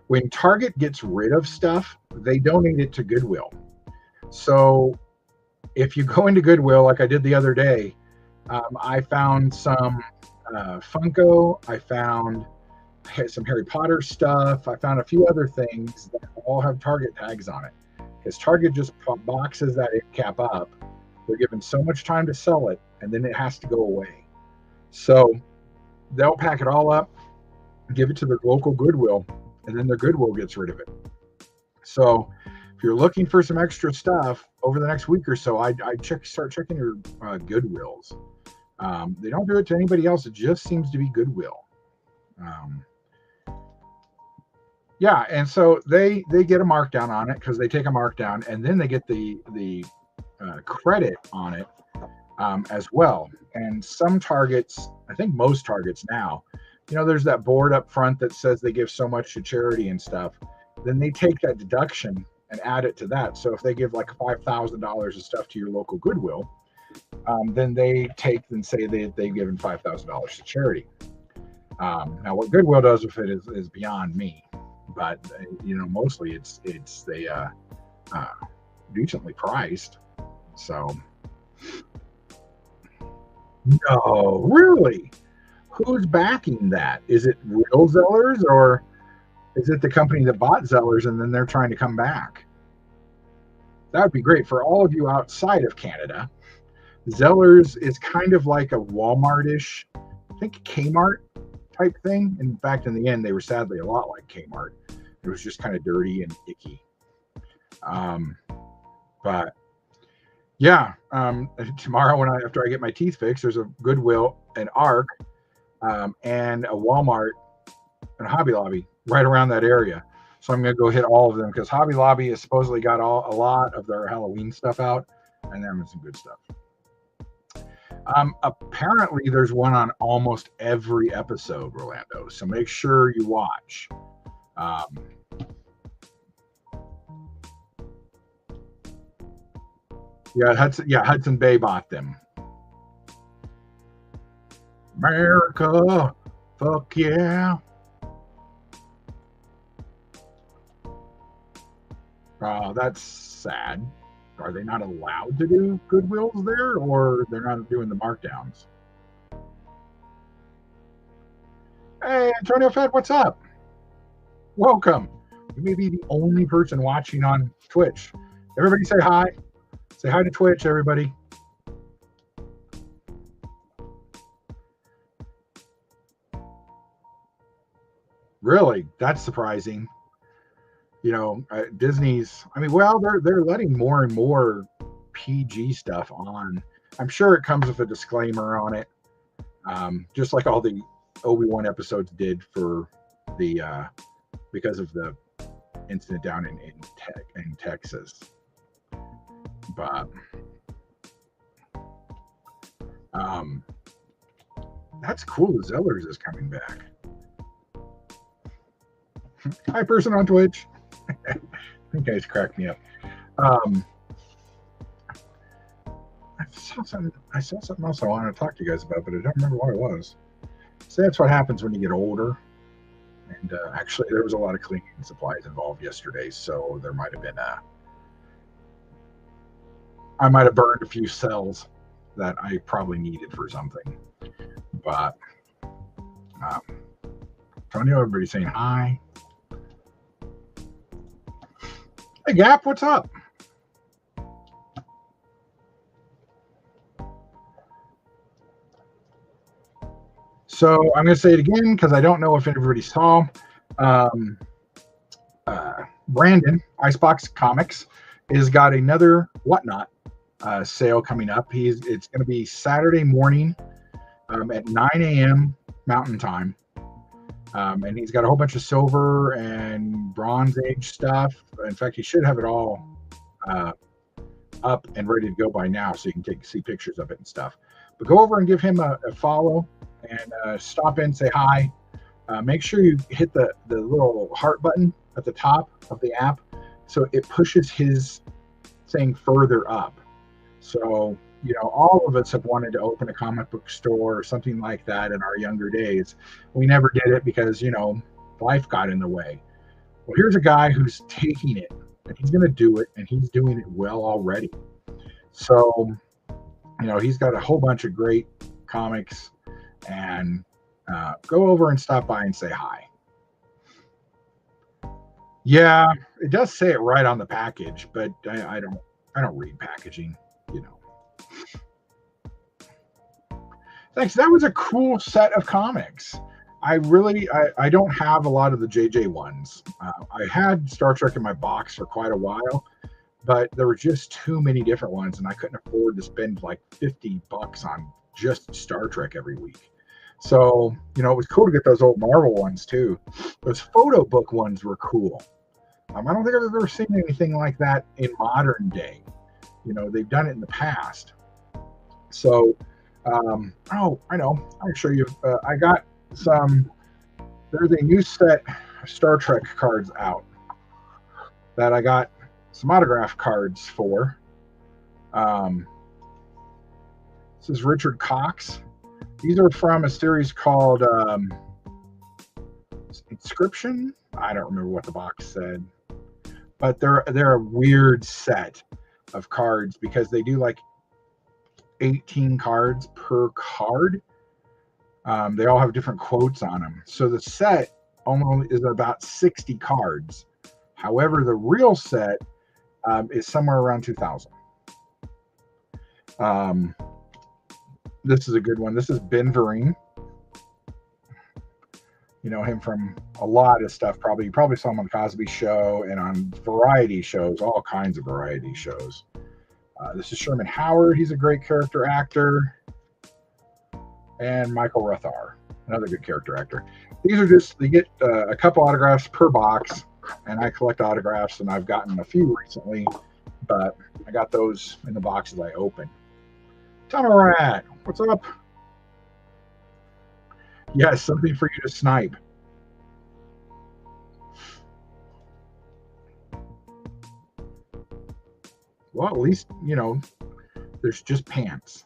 When Target gets rid of stuff, they donate it to Goodwill. So if you go into Goodwill, like I did the other day, I found some Funko. I found some Harry Potter stuff. I found a few other things that all have Target tags on it. Because Target just boxes that cap up. They're given so much time to sell it, and then it has to go away. So they'll pack it all up, give it to their local Goodwill, and then their Goodwill gets rid of it. So if you're looking for some extra stuff over the next week or so, I'd start checking your Goodwills. They don't do it to anybody else. It just seems to be Goodwill. Yeah, and so they get a markdown on it because they take a markdown, and then they get the credit on it as well. And some Targets, I think most Targets now, there's that board up front that says they give so much to charity and stuff. Then they take that deduction and add it to that. So if they give like $5,000 of stuff to your local Goodwill, then they take and say they've given $5,000 to charity. Now, what Goodwill does with it is beyond me, but mostly it's they decently priced. So, no, really, who's backing that? Is it real Zellers, or is it the company that bought Zellers and then they're trying to come back? That would be great for all of you outside of Canada. Zellers is kind of like a Walmart-ish, I think Kmart type thing. In fact, in the end, they were sadly a lot like Kmart. It was just kind of dirty and icky. But yeah, tomorrow after I get my teeth fixed, there's a Goodwill, an Arc, and a Walmart and a Hobby Lobby right around that area. So I'm going to go hit all of them because Hobby Lobby has supposedly got a lot of their Halloween stuff out, and they're having some good stuff. Apparently, there's one on almost every episode, Rolando. So make sure you watch. Hudson Bay bought them. America, fuck yeah. That's sad. Are they not allowed to do Goodwills there, or they're not doing the markdowns? Hey, Antonio Fed, what's up? Welcome. You may be the only person watching on Twitch. Everybody say hi. Say hi to Twitch, everybody. Really? That's surprising. Disney's, they're letting more and more PG stuff on. I'm sure it comes with a disclaimer on it. just like all the Obi-Wan episodes did for the because of the incident down in Texas. But that's cool. The Zellers is coming back. Hi, person on Twitch. You guys cracked me up. I saw something else I wanted to talk to you guys about, but I don't remember what it was. So that's what happens when you get older. And actually, there was a lot of cleaning supplies involved yesterday, so there might have been I might have burned a few cells that I probably needed for something. But Antonio, everybody saying hi. Hey, Gap, what's up? So I'm going to say it again because I don't know if everybody saw. Brandon, Icebox Comics, has got another Whatnot sale coming up. It's going to be Saturday morning at 9 a.m. Mountain Time. And he's got a whole bunch of silver and Bronze Age stuff. In fact, he should have it all up and ready to go by now, so you can see pictures of it and stuff. But go over and give him a follow and stop in, say hi. Make sure you hit the little heart button at the top of the app so it pushes his thing further up. So, all of us have wanted to open a comic book store or something like that in our younger days. We never did it because, life got in the way. Well, here's a guy who's taking it, and he's going to do it, and he's doing it well already. So, he's got a whole bunch of great comics, and go over and stop by and say hi. Yeah, it does say it right on the package, but I don't read packaging, Thanks. That was a cool set of comics. I don't have a lot of the JJ ones. I had Star Trek in my box for quite a while, but there were just too many different ones, and I couldn't afford to spend like $50 on just Star Trek every week. So, it was cool to get those old Marvel ones too. Those photo book ones were cool. I don't think I've ever seen anything like that in modern day. They've done it in the past. So, I know. I'll show you. I got some. There's a new set of Star Trek cards out that I got some autograph cards for. This is Richard Cox. These are from a series called Inscription. I don't remember what the box said, but they're a weird set of cards because they do like 18 cards per card. They all have different quotes on them. So the set only is about 60 cards. However, the real set is somewhere around 2,000. This is a good one. This is Ben Vereen. You know him from a lot of stuff. You probably saw him on the Cosby Show and on variety shows, all kinds of variety shows. This is Sherman Howard. He's a great character actor. And Michael Ruthar, another good character actor. These are just, you get a couple autographs per box, and I collect autographs, and I've gotten a few recently, but I got those in the boxes I open. Tamarat, what's up? Yes, something for you to snipe. Well, at least, there's just pants.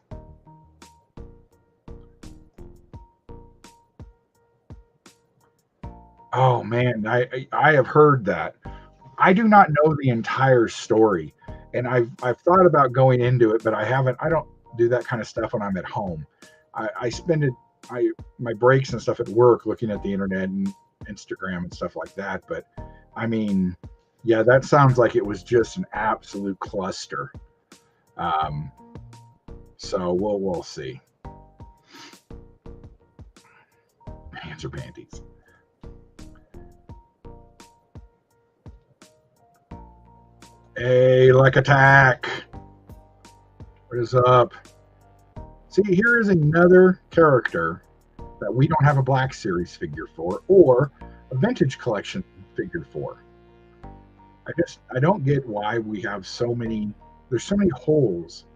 Oh man, I have heard that. I do not know the entire story, and I've thought about going into it, but I haven't. I don't do that kind of stuff when I'm at home. I spend my breaks and stuff at work looking at the internet and Instagram and stuff like that. But I mean, yeah, that sounds like it was just an absolute cluster. So we'll see. Pants or panties. Hey, like attack. What is up? See, here is another character that we don't have a Black Series figure for, or a Vintage Collection figure for. I don't get why we have so many. There's so many holes.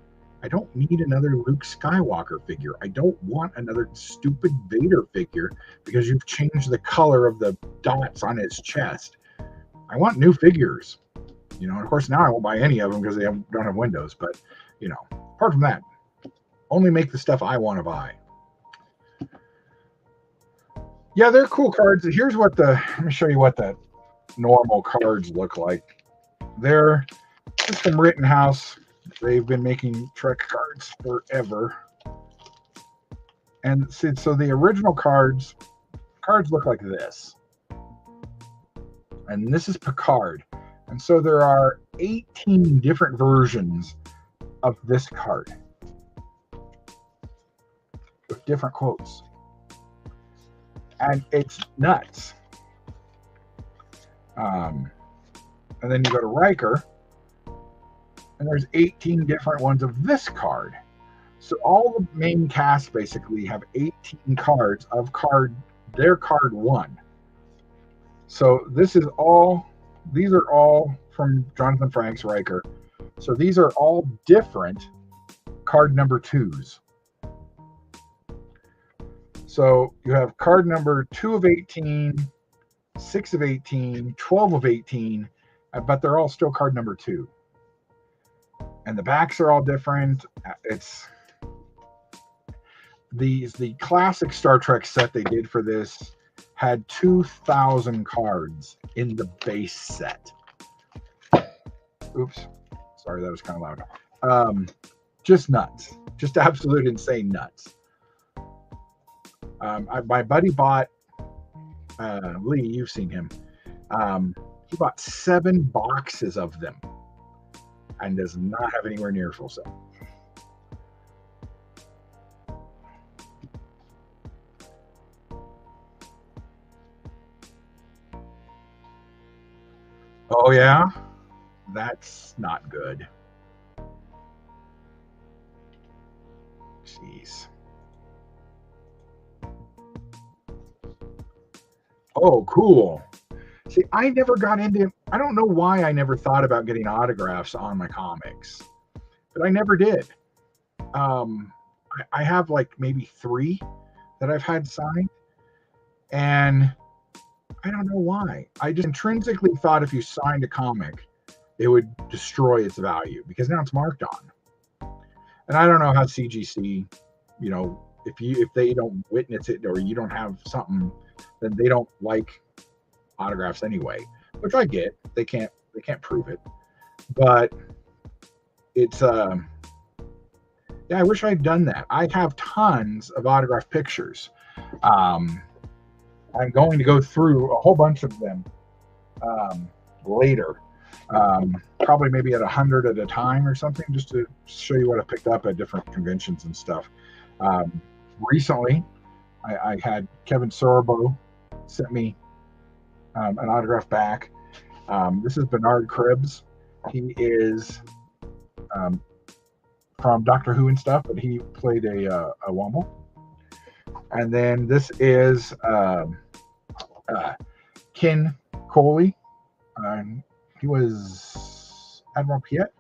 I don't need another Luke Skywalker figure. I don't want another stupid Vader figure because you've changed the color of the dots on his chest. I want new figures. And of course now I won't buy any of them because they don't have windows. But, apart from that, only make the stuff I want to buy. Yeah, they're cool cards. Here's let me show you what the normal cards look like. They're just from Rittenhouse. They've been making Trek cards forever. And so the original cards look like this. And this is Picard. And so there are 18 different versions of this card with different quotes. And it's nuts. And then you go to Riker, and there's 18 different ones of this card. So all the main cast basically have 18 cards of their card 1. So these are all from Jonathan Frakes Riker. So these are all different card number 2s. So you have card number 2 of 18, 6 of 18, 12 of 18, but they're all still card number 2. And the backs are all different. It's the classic Star Trek set they did for this had 2,000 cards in the base set. Oops. Sorry, that was kind of loud. Just nuts. Just absolute insane nuts. My buddy bought, Lee, you've seen him. He bought 7 boxes of them and does not have anywhere near a full set. Oh, yeah? That's not good. Jeez. Oh, cool. See, I never got into, I don't know why I never thought about getting autographs on my comics, but I never did. I have like maybe 3 that I've had signed, and I don't know why. I just intrinsically thought if you signed a comic, it would destroy its value because now it's marked on. And I don't know how CGC, if they don't witness it or you don't have something, then they don't like autographs anyway, which I get. They can't prove it, but it's yeah, I wish I'd done that. I have tons of autographed pictures. I'm going to go through a whole bunch of them later, probably maybe at 100 at a time or something, just to show you what I picked up at different conventions and stuff. Recently, I had Kevin Sorbo sent me an autograph back. This is Bernard Cribbs. He is from Doctor Who and stuff, but he played a Womble. And then this is Ken Coley. He was Admiral Piet,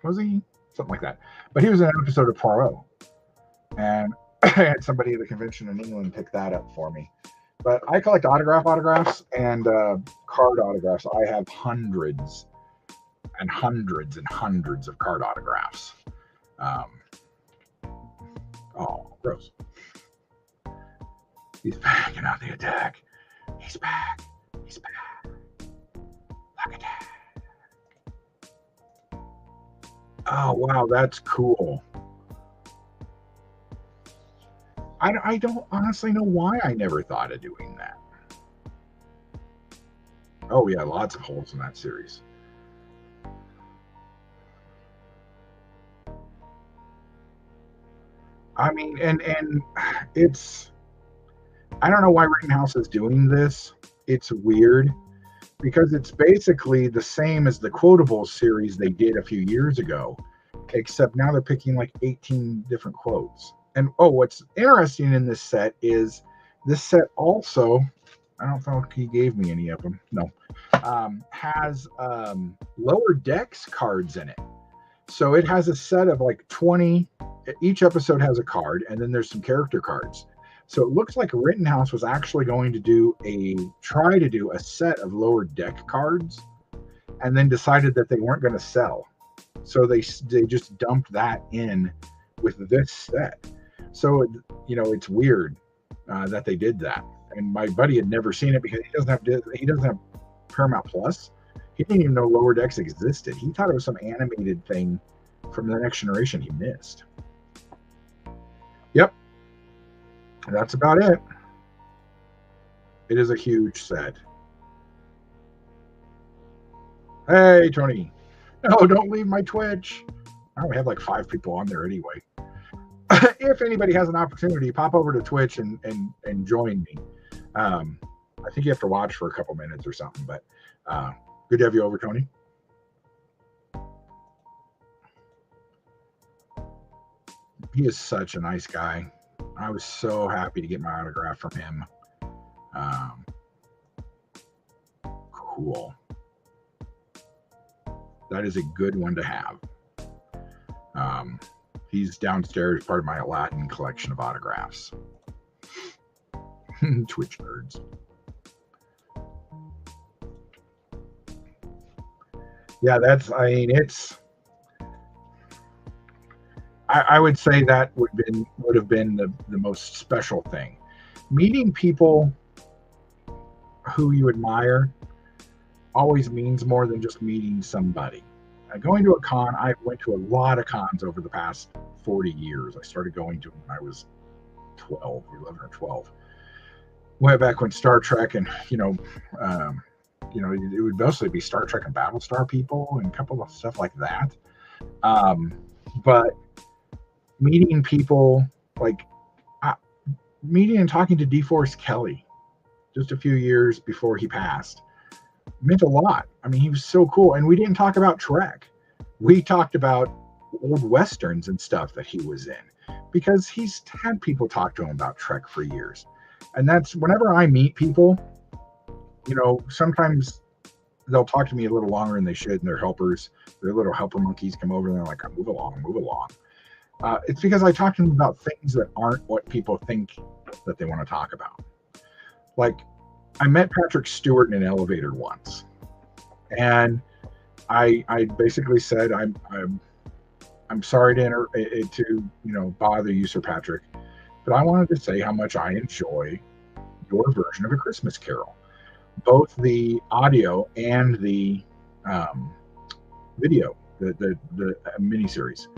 was he? Something like that. But he was in an episode of Poirot. And I had somebody at the convention in England pick that up for me. But I collect autographs and card autographs. I have hundreds and hundreds and hundreds of card autographs. Oh, gross. He's back and on the attack. He's back. He's back. Look at that. Oh, wow, that's cool. I don't honestly know why I never thought of doing that. Oh, yeah, lots of holes in that series. I mean, and it's, I don't know why Rittenhouse is doing this. It's weird because it's basically the same as the Quotables series they did a few years ago, except now they're picking like 18 different quotes. And oh, what's interesting in this set is this set also, I don't think he gave me any of them. No, has lower decks cards in it. So it has a set of like 20. Each episode has a card, and then there's some character cards. So it looks like Rittenhouse was actually going to try to do a set of lower deck cards, and then decided that they weren't going to sell. So they just dumped that in with this set. So it's weird that they did that. And my buddy had never seen it because he doesn't have Paramount Plus. He didn't even know Lower Decks existed. He thought it was some animated thing from the Next Generation he missed. Yep. That's about it. It is a huge set. Hey, Tony. No, don't leave my Twitch. I only have like 5 people on there anyway. If anybody has an opportunity, pop over to Twitch and join me. I think you have to watch for a couple minutes or something, but good to have you over, Tony. He is such a nice guy. I was so happy to get my autograph from him. Cool. That is a good one to have. He's downstairs, part of my Aladdin collection of autographs. Twitch nerds. Yeah, I would say that would have been the most special thing. Meeting people who you admire always means more than just meeting somebody. Going to a con, I went to a lot of cons over the past 40 years. I started going to them when I was 11 or 12. Way back when Star Trek and, it would mostly be Star Trek and Battlestar people and a couple of stuff like that. But meeting people, meeting and talking to DeForest Kelley just a few years before he passed meant a lot. I mean, he was so cool. And we didn't talk about Trek. We talked about old Westerns and stuff that he was in, because he's had people talk to him about Trek for years. And that's whenever I meet people, sometimes they'll talk to me a little longer than they should, and their little helper monkeys come over and they're like, move along. It's because I talk to them about things that aren't what people think that they want to talk about. Like, I met Patrick Stewart in an elevator once, and I basically said, I'm sorry to bother you, Sir Patrick, but I wanted to say how much I enjoy your version of A Christmas Carol, both the audio and the video, the miniseries.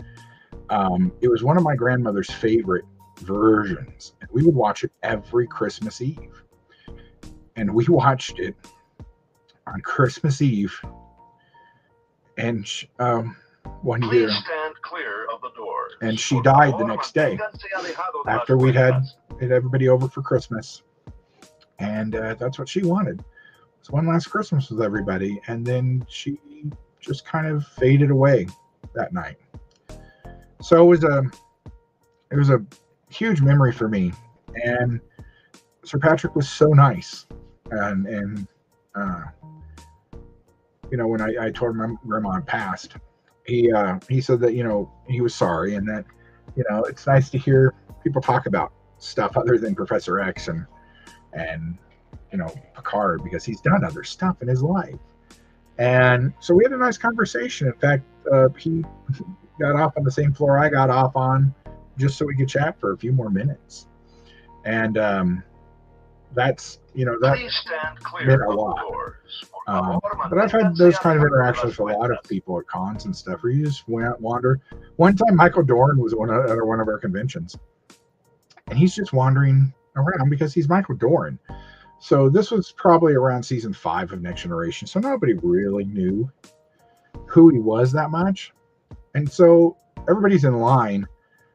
It was one of my grandmother's favorite versions, and we would watch it every Christmas Eve. And we watched it on Christmas Eve, and one year, stand clear of the door. And she died the next day after we'd had everybody over for Christmas, and that's what she wanted. It's one last Christmas with everybody, and then she just kind of faded away that night. So it was a huge memory for me, and Sir Patrick was so nice. And when I told my grandma had passed, he said that he was sorry, and that it's nice to hear people talk about stuff other than Professor X and Picard, because he's done other stuff in his life. And so we had a nice conversation. In fact, he got off on the same floor I got off on, just so we could chat for a few more minutes. And that's that meant a lot. But I've had those kind of interactions with a lot of people at cons and stuff, where you just wander. One time Michael Dorn was at one of our conventions, and he's just wandering around because he's Michael Dorn. So this was probably around season 5 of Next Generation, so nobody really knew who he was that much. And so everybody's in line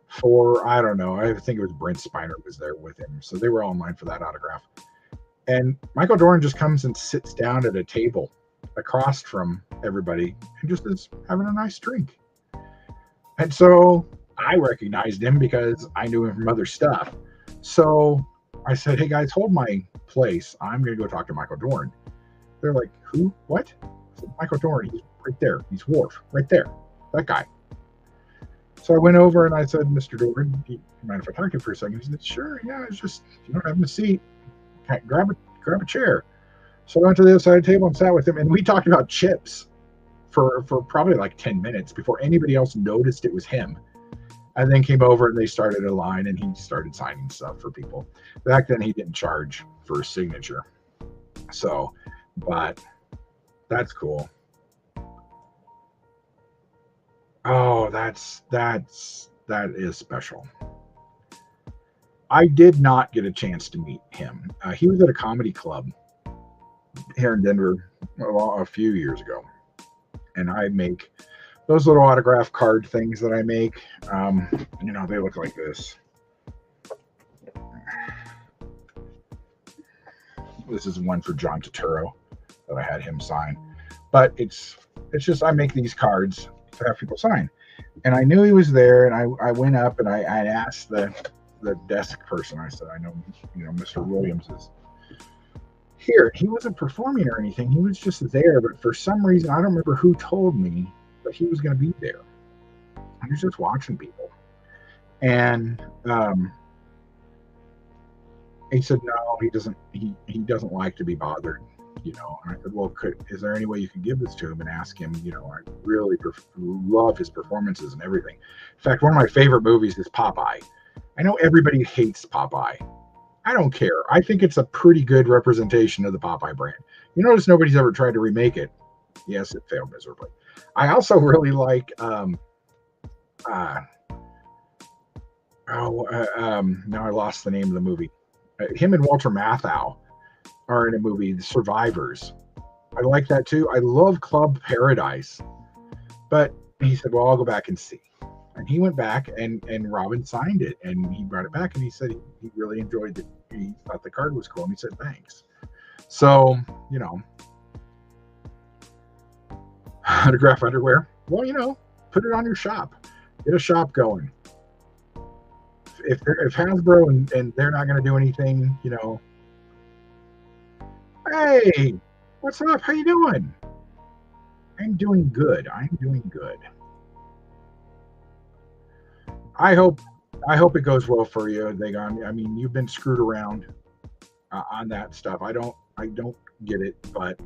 for, I don't know, I think it was Brent Spiner was there with him, so they were all in line for that autograph. And Michael Dorn just comes and sits down at a table across from everybody and just is having a nice drink. And so I recognized him because I knew him from other stuff. So I said, "Hey guys, hold my place. I'm going to go talk to Michael Dorn." They're like, "Who? What?" I said, "Michael Dorn. He's right there. He's Worf, right there. That guy." So I went over and I said, "Mr. Dorn, do you mind if I talk to you for a second?" He said, "Sure. Yeah. It's just you don't have a seat. Grab a chair." So I went to the other side of the table and sat with him, and we talked about chips for probably like 10 minutes before anybody else noticed it was him. And then came over and they started a line and he started signing stuff for people. Back then he didn't charge for a signature. So, but that's cool. Oh, that is special. I did not get a chance to meet him. He was at a comedy club here in Denver a few years ago, and I make those little autograph card things that I make. They look like this. This is one for John Turturro that I had him sign. But it's just I make these cards to have people sign. And I knew he was there, and I went up and I asked the desk person. I said, "I know Mr. Williams is here." He wasn't performing or anything. He was just there, but for some reason I don't remember who told me that he was going to be there. He was just watching people, and he said no, he doesn't. He doesn't like to be bothered. And I said, "Well, is there any way you can give this to him and ask him? I really love his performances and everything. In fact, one of my favorite movies is Popeye. I know everybody hates Popeye. I don't care. I think it's a pretty good representation of the Popeye brand. You notice nobody's ever tried to remake it. Yes, it failed miserably. I also really like uh, now I lost the name of the movie. Him and Walter Matthau are in a movie, The Survivors. I like that too. I love Club Paradise. But he said, "Well, I'll go back and see." And he went back and Robin signed it and he brought it back and he said he really enjoyed it. He thought the card was cool and he said thanks. So, autograph underwear. Well, put it on your shop. Get a shop going. If Hasbro and they're not going to do anything, hey, what's up? How you doing? I'm doing good. I'm doing good. I hope it goes well for you, Dagon. I mean, you've been screwed around on that stuff. I don't get it, but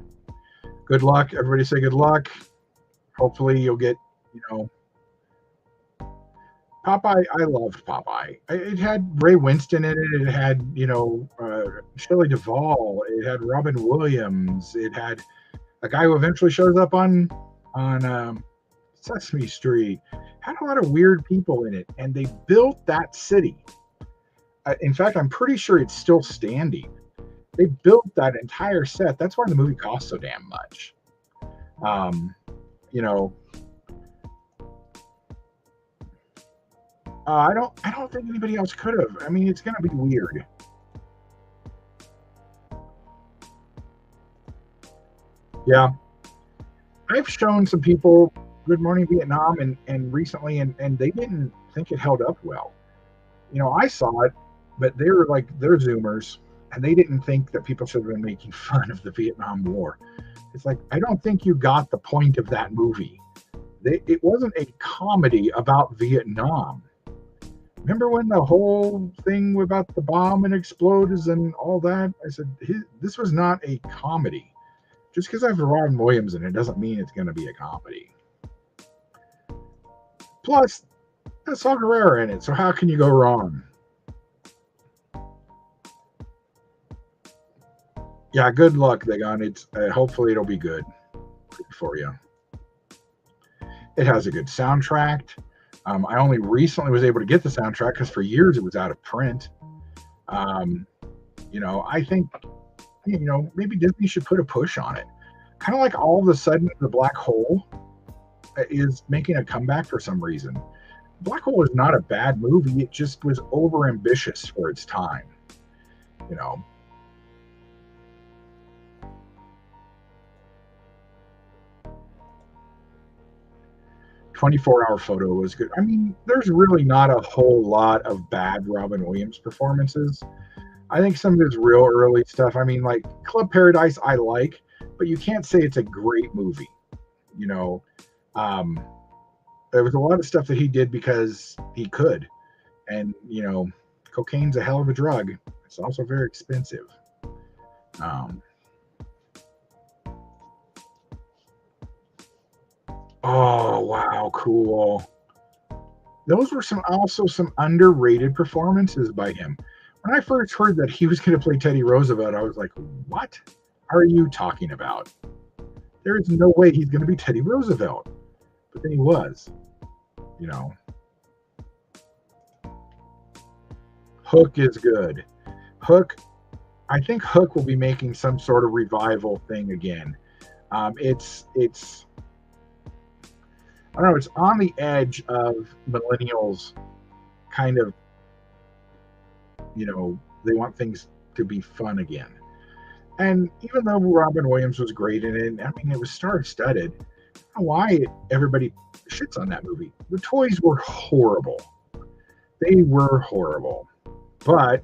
good luck. Everybody say good luck. Hopefully you'll get, you know, Popeye. I loved Popeye. It had Ray Winston in it. It had, Shelley Duvall. It had Robin Williams. It had a guy who eventually shows up on Sesame Street. Had a lot of weird people in it, and they built that city. In fact, I'm pretty sure it's still standing. They built that entire set. That's why the movie cost so damn much. Um, you know, I don't think anybody else could have. I mean, it's gonna be weird. Yeah, I've shown some people Good Morning Vietnam and recently, and they didn't think it held up well. I saw it, but they're Zoomers, and they didn't think that people should have been making fun of the Vietnam War. It's like I don't think you got the point of that movie. It wasn't a comedy about Vietnam. Remember when the whole thing about the bomb and explodes and all that? I said this was not a comedy. Just because I have Robin Williams in it doesn't mean it's going to be a comedy. Plus, that's Saw Gerrera in it, so how can you go wrong? Yeah, good luck, Dagon. It's hopefully it'll be good for you. It has a good soundtrack. I only recently was able to get the soundtrack because for years it was out of print. Um, I think maybe Disney should put a push on it. Kind of like all of a sudden the Black Hole is making a comeback for some reason. Black Hole is not a bad movie. It just was over ambitious for its time. You know, 24-hour photo was good. I mean, there's really not a whole lot of bad Robin Williams performances. I think some of his real early stuff, I mean, like Club Paradise, I like, but you can't say it's a great movie. You know, um, there was a lot of stuff that he did because he could. And, cocaine's a hell of a drug. It's also very expensive. Um, oh, wow, cool. Those were some underrated performances by him. When I first heard that he was going to play Teddy Roosevelt, I was like, what are you talking about? There is no way he's going to be Teddy Roosevelt. But then he was, you know. Hook is good. Hook, I think Hook will be making some sort of revival thing again. It's I don't know, it's on the edge of millennials kind of, they want things to be fun again. And even though Robin Williams was great in it, I mean, it was star-studded. I don't know why everybody shits on that movie. The toys were horrible. They were horrible. But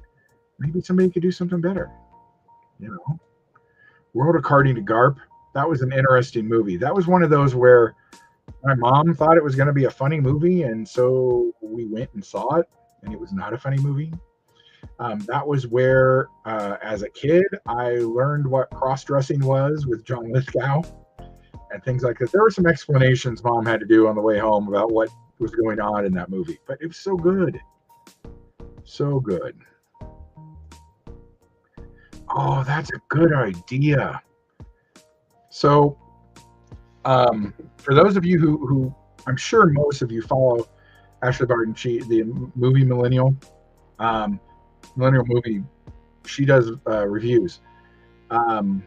maybe somebody could do something better. World According to Garp, that was an interesting movie. That was one of those where my mom thought it was going to be a funny movie, and so we went and saw it, and it was not a funny movie. That was where, as a kid, I learned what cross-dressing was with John Lithgow and things like that. There were some explanations Mom had to do on the way home about what was going on in that movie, but it was so good. So good. Oh, that's a good idea. So, for those of you who I'm sure most of you follow Ashley Barton, the movie Millennial movie, she does reviews. And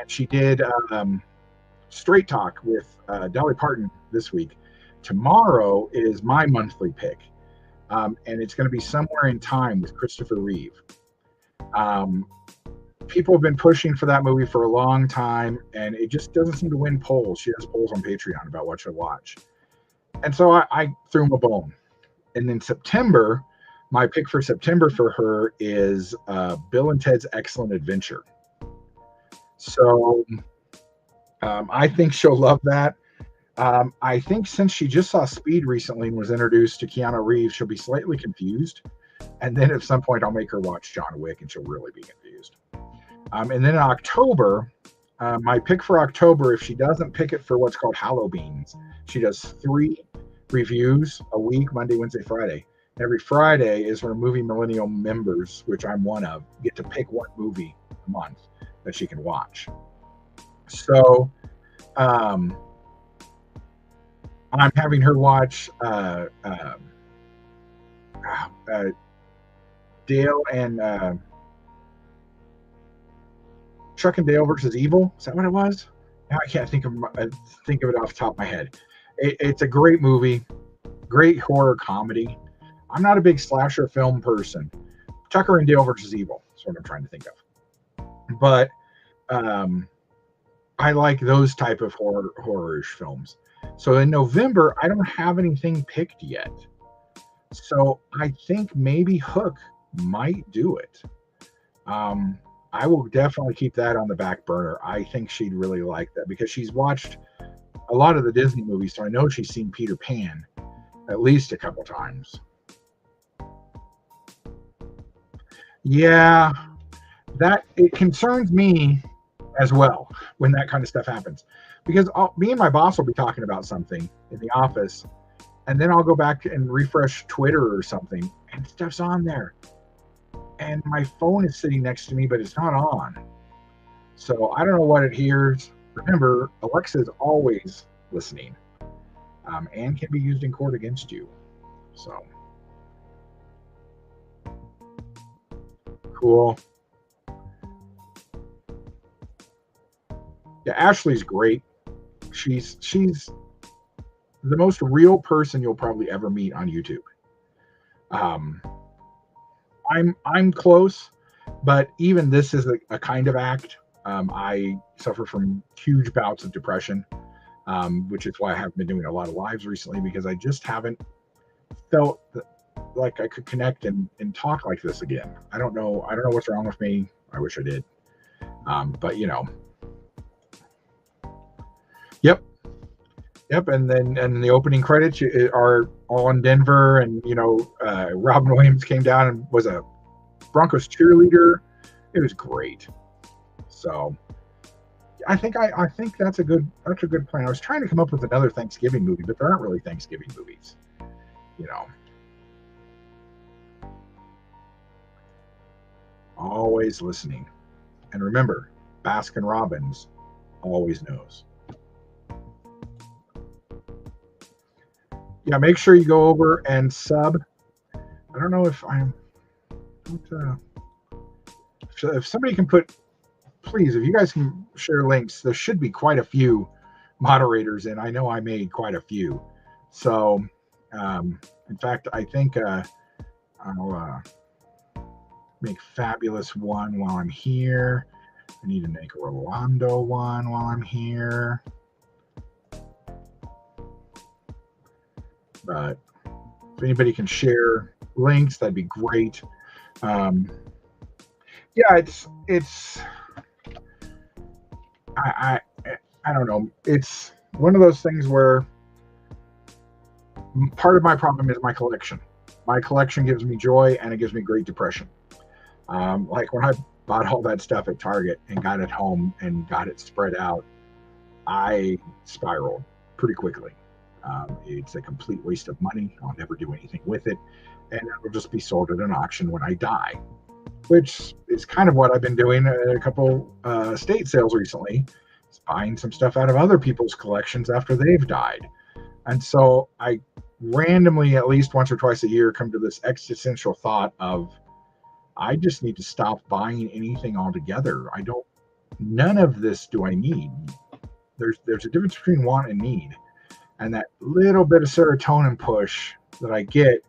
she did Straight Talk with Dolly Parton this week. Tomorrow is my monthly pick. And it's going to be Somewhere in Time with Christopher Reeve. People have been pushing for that movie for a long time, and it just doesn't seem to win polls. She has polls on Patreon about what to watch. And so I threw him a bone. And then September, my pick for September for her is Bill and Ted's Excellent Adventure. So I think she'll love that. I think since she just saw Speed recently and was introduced to Keanu Reeves, she'll be slightly confused. And then at some point, I'll make her watch John Wick, and she'll really be confused. And then in October, my pick for October, if she doesn't pick it for what's called Hallowbeans, she does 3 reviews a week, Monday, Wednesday, Friday. Every Friday is where Movie Millennial members, which I'm one of, get to pick one movie a month that she can watch. So I'm having her watch Dale and Chuck and Dale versus Evil. Is that what it was? Now I can't think of it off the top of my head. It's a great movie, great horror comedy. I'm not a big slasher film person. Tucker and Dale versus Evil is what I'm trying to think of. But I like those type of horror-ish films. So in November, I don't have anything picked yet. So I think maybe Hook might do it. I will definitely keep that on the back burner. I think she'd really like that because she's watched a lot of the Disney movies, so I know she's seen Peter Pan at least a couple times. Yeah, it concerns me as well when that kind of stuff happens, because me and my boss will be talking about something in the office, and then I'll go back and refresh Twitter or something, and stuff's on there. And my phone is sitting next to me, but it's not on. So I don't know what it hears. Remember, Alexa is always listening, and can be used in court against you. So cool. Yeah, Ashley's great. She's the most real person you'll probably ever meet on YouTube. I'm close, but even this is a kind of act. I suffer from huge bouts of depression, which is why I haven't been doing a lot of lives recently, because I just haven't felt like I could connect and talk like this again. I don't know what's wrong with me. I wish I did. But yep. And then the opening credits are all in Denver, and Robin Williams came down and was a Broncos cheerleader. It was great. So I think that's a good plan. I was trying to come up with another Thanksgiving movie, but there aren't really Thanksgiving movies. Always listening. And remember, Baskin Robbins always knows. Yeah, make sure you go over and sub. I don't know if if somebody can please, if you guys can share links, there should be quite a few moderators, and I know I made quite a few. So, in fact, I think I'll make Fabulous one while I'm here. I need to make Rolando one while I'm here. But if anybody can share links, that'd be great. Yeah, it's I don't know. It's one of those things where part of my problem is my collection. My collection gives me joy, and it gives me great depression. Like when I bought all that stuff at Target and got it home and got it spread out, I spiraled pretty quickly. It's a complete waste of money. I'll never do anything with it, and it'll just be sold at an auction when I die, which is kind of what I've been doing at a couple estate sales recently, buying some stuff out of other people's collections after they've died. And so I randomly, at least once or twice a year, come to this existential thought of, I just need to stop buying anything altogether. None of this do I need. There's a difference between want and need. And that little bit of serotonin push that I get,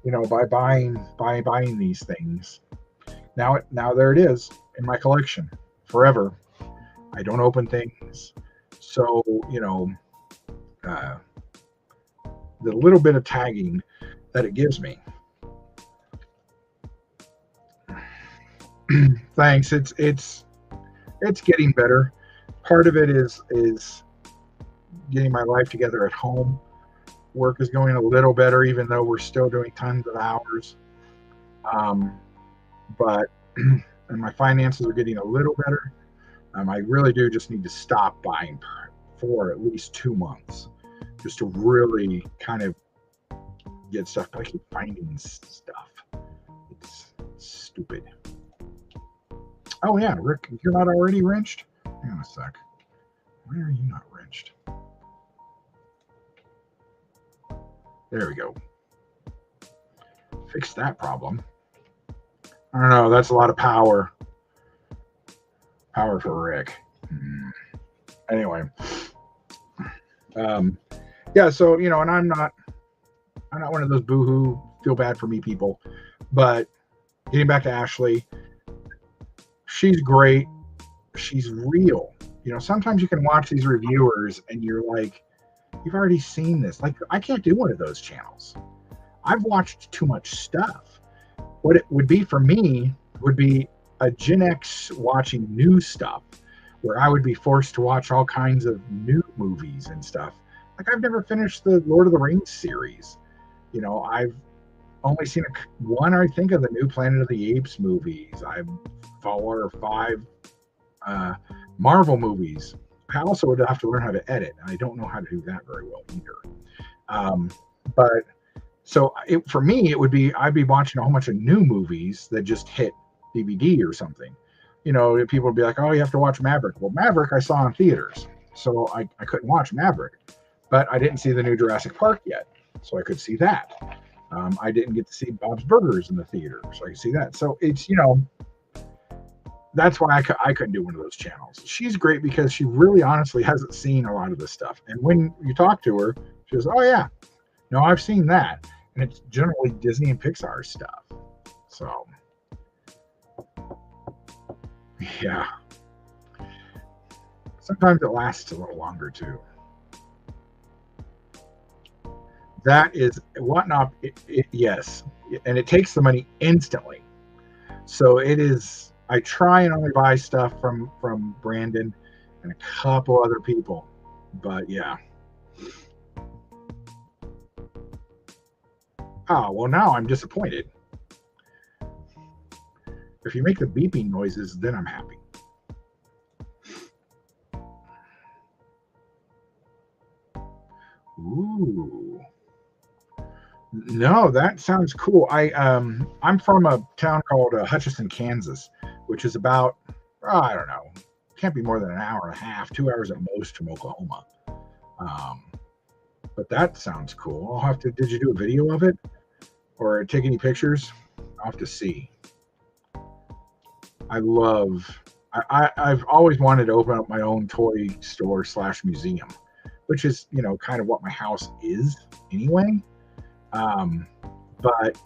by buying these things. Now there it is in my collection forever. I don't open things. So, the little bit of tagging that it gives me. Thanks. It's getting better. Part of it is getting my life together at home. Work is going a little better, even though we're still doing tons of hours. But and my finances are getting a little better. I really do just need to stop buying for at least 2 months, just to really kind of get stuff. But I keep finding stuff. It's stupid. Oh yeah, Rick, you're not already wrenched? Hang on a sec. Why are you not wrenched? There we go. Fix that problem. I don't know. That's a lot of power. Power for Rick. Anyway. Yeah, so, and I'm not one of those boohoo, feel bad for me people. But getting back to Ashley, she's great. She's real. Sometimes you can watch these reviewers and you're like, you've already seen this. Like, I can't do one of those channels. I've watched too much stuff. What it would be for me would be a Gen X watching new stuff, where I would be forced to watch all kinds of new movies and stuff. Like, I've never finished the Lord of the Rings series. I've only seen one, I think, of the new Planet of the Apes movies. I've 4 or 5 Marvel movies. I also would have to learn how to edit, and I don't know how to do that very well either. But so for me, I'd be watching a whole bunch of new movies that just hit DVD or something. People would be like, "Oh, you have to watch Maverick." Well, Maverick I saw in theaters, so I couldn't watch Maverick. But I didn't see the new Jurassic Park yet, so I could see that. I didn't get to see Bob's Burgers in the theater, so I could see that. So it's that's why I couldn't do one of those channels. She's great because she really honestly hasn't seen a lot of this stuff. And when you talk to her, she goes, "Oh yeah, no, I've seen that." And it's generally Disney and Pixar stuff. So yeah. Sometimes it lasts a little longer too. That is whatnot. Yes, and it takes the money instantly. So it is. I try and only buy stuff from Brandon and a couple other people, but yeah. Oh well, now I'm disappointed. If you make the beeping noises, then I'm happy. Ooh. No, that sounds cool. I'm from a town called Hutchinson, Kansas, which is about I don't know, can't be more than an hour and a half, 2 hours at most from Oklahoma. Um, but that sounds cool. I'll have to. Did you do a video of it or take any pictures? I'll have to see. I love. I've always wanted to open up my own toy store slash museum, which is kind of what my house is anyway. Um, but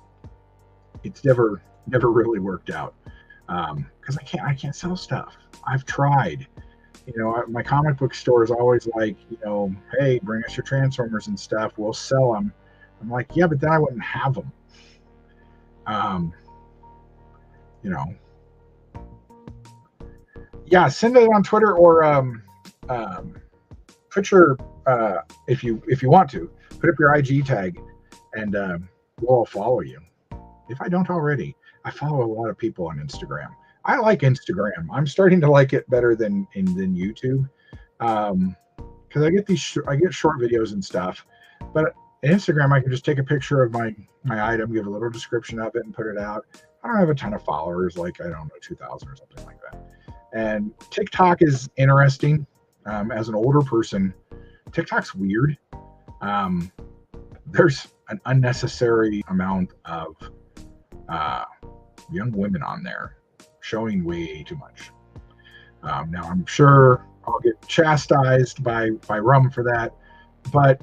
it's never really worked out because I can't sell stuff. I've tried. My comic book store is always like, hey, bring us your Transformers and stuff. We'll sell them. I'm like, yeah, but then I wouldn't have them. Um, you know, yeah, send it on Twitter or put your if you want to put up your IG tag and we'll all follow you. If I don't already, I follow a lot of people on Instagram. I like Instagram. I'm starting to like it better than YouTube because I get short videos and stuff. But Instagram, I can just take a picture of my item, give a little description of it, and put it out. I don't have a ton of followers, like I don't know, 2,000 or something like that. And TikTok is interesting. As an older person, TikTok's weird. There's an unnecessary amount of young women on there showing way too much. Now I'm sure I'll get chastised by Rum for that, but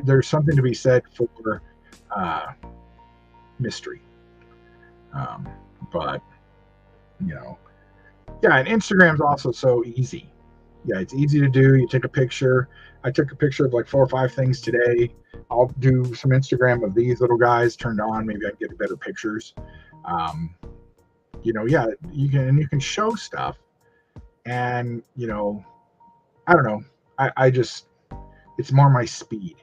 there's something to be said for mystery. But yeah, and Instagram's also so easy. Yeah, it's easy to do. You take a picture. I took a picture of like 4 or 5 things today. I'll do some Instagram of these little guys turned on. Maybe I can get better pictures. Yeah, you can show stuff, and I don't know. I just it's more my speed.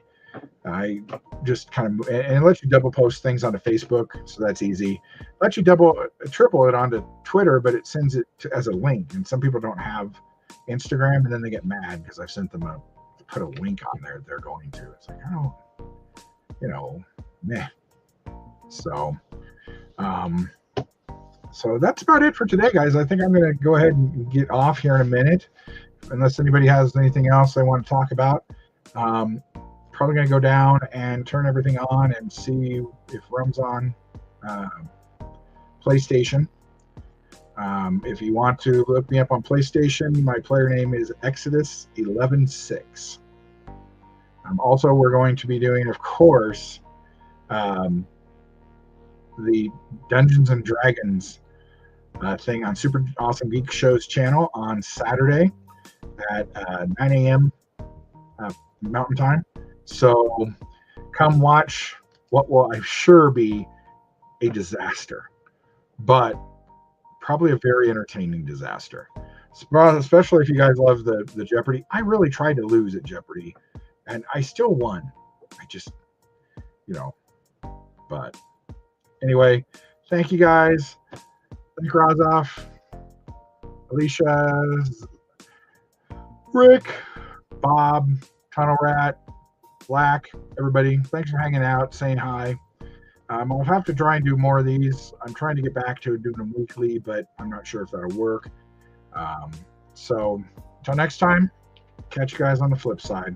I just kind of and it lets you double post things onto Facebook, so that's easy. Let you triple it onto Twitter, but it sends it as a link, and some people don't have Instagram, and then they get mad because I've sent them put a link on there they're going to. It's like I don't, meh. So, so that's about it for today, guys. I think I'm going to go ahead and get off here in a minute, unless anybody has anything else they want to talk about. Probably going to go down and turn everything on and see if Rum's on PlayStation. If you want to look me up on PlayStation, my player name is Exodus116. Also, we're going to be doing, of course, the Dungeons and Dragons thing on Super Awesome Geek Show's channel on Saturday at 9 a.m. Mountain Time. So come watch what will I'm sure be a disaster, but probably a very entertaining disaster, especially if you guys love the Jeopardy. I really tried to lose at Jeopardy, and I still won. I just, but anyway, thank you guys. Thank Razov, Alicia, Rick, Bob, Tunnel Rat, Black, everybody. Thanks for hanging out, saying hi. I'll have to try and do more of these. I'm trying to get back to doing them weekly, but I'm not sure if that'll work. So until next time, catch you guys on the flip side.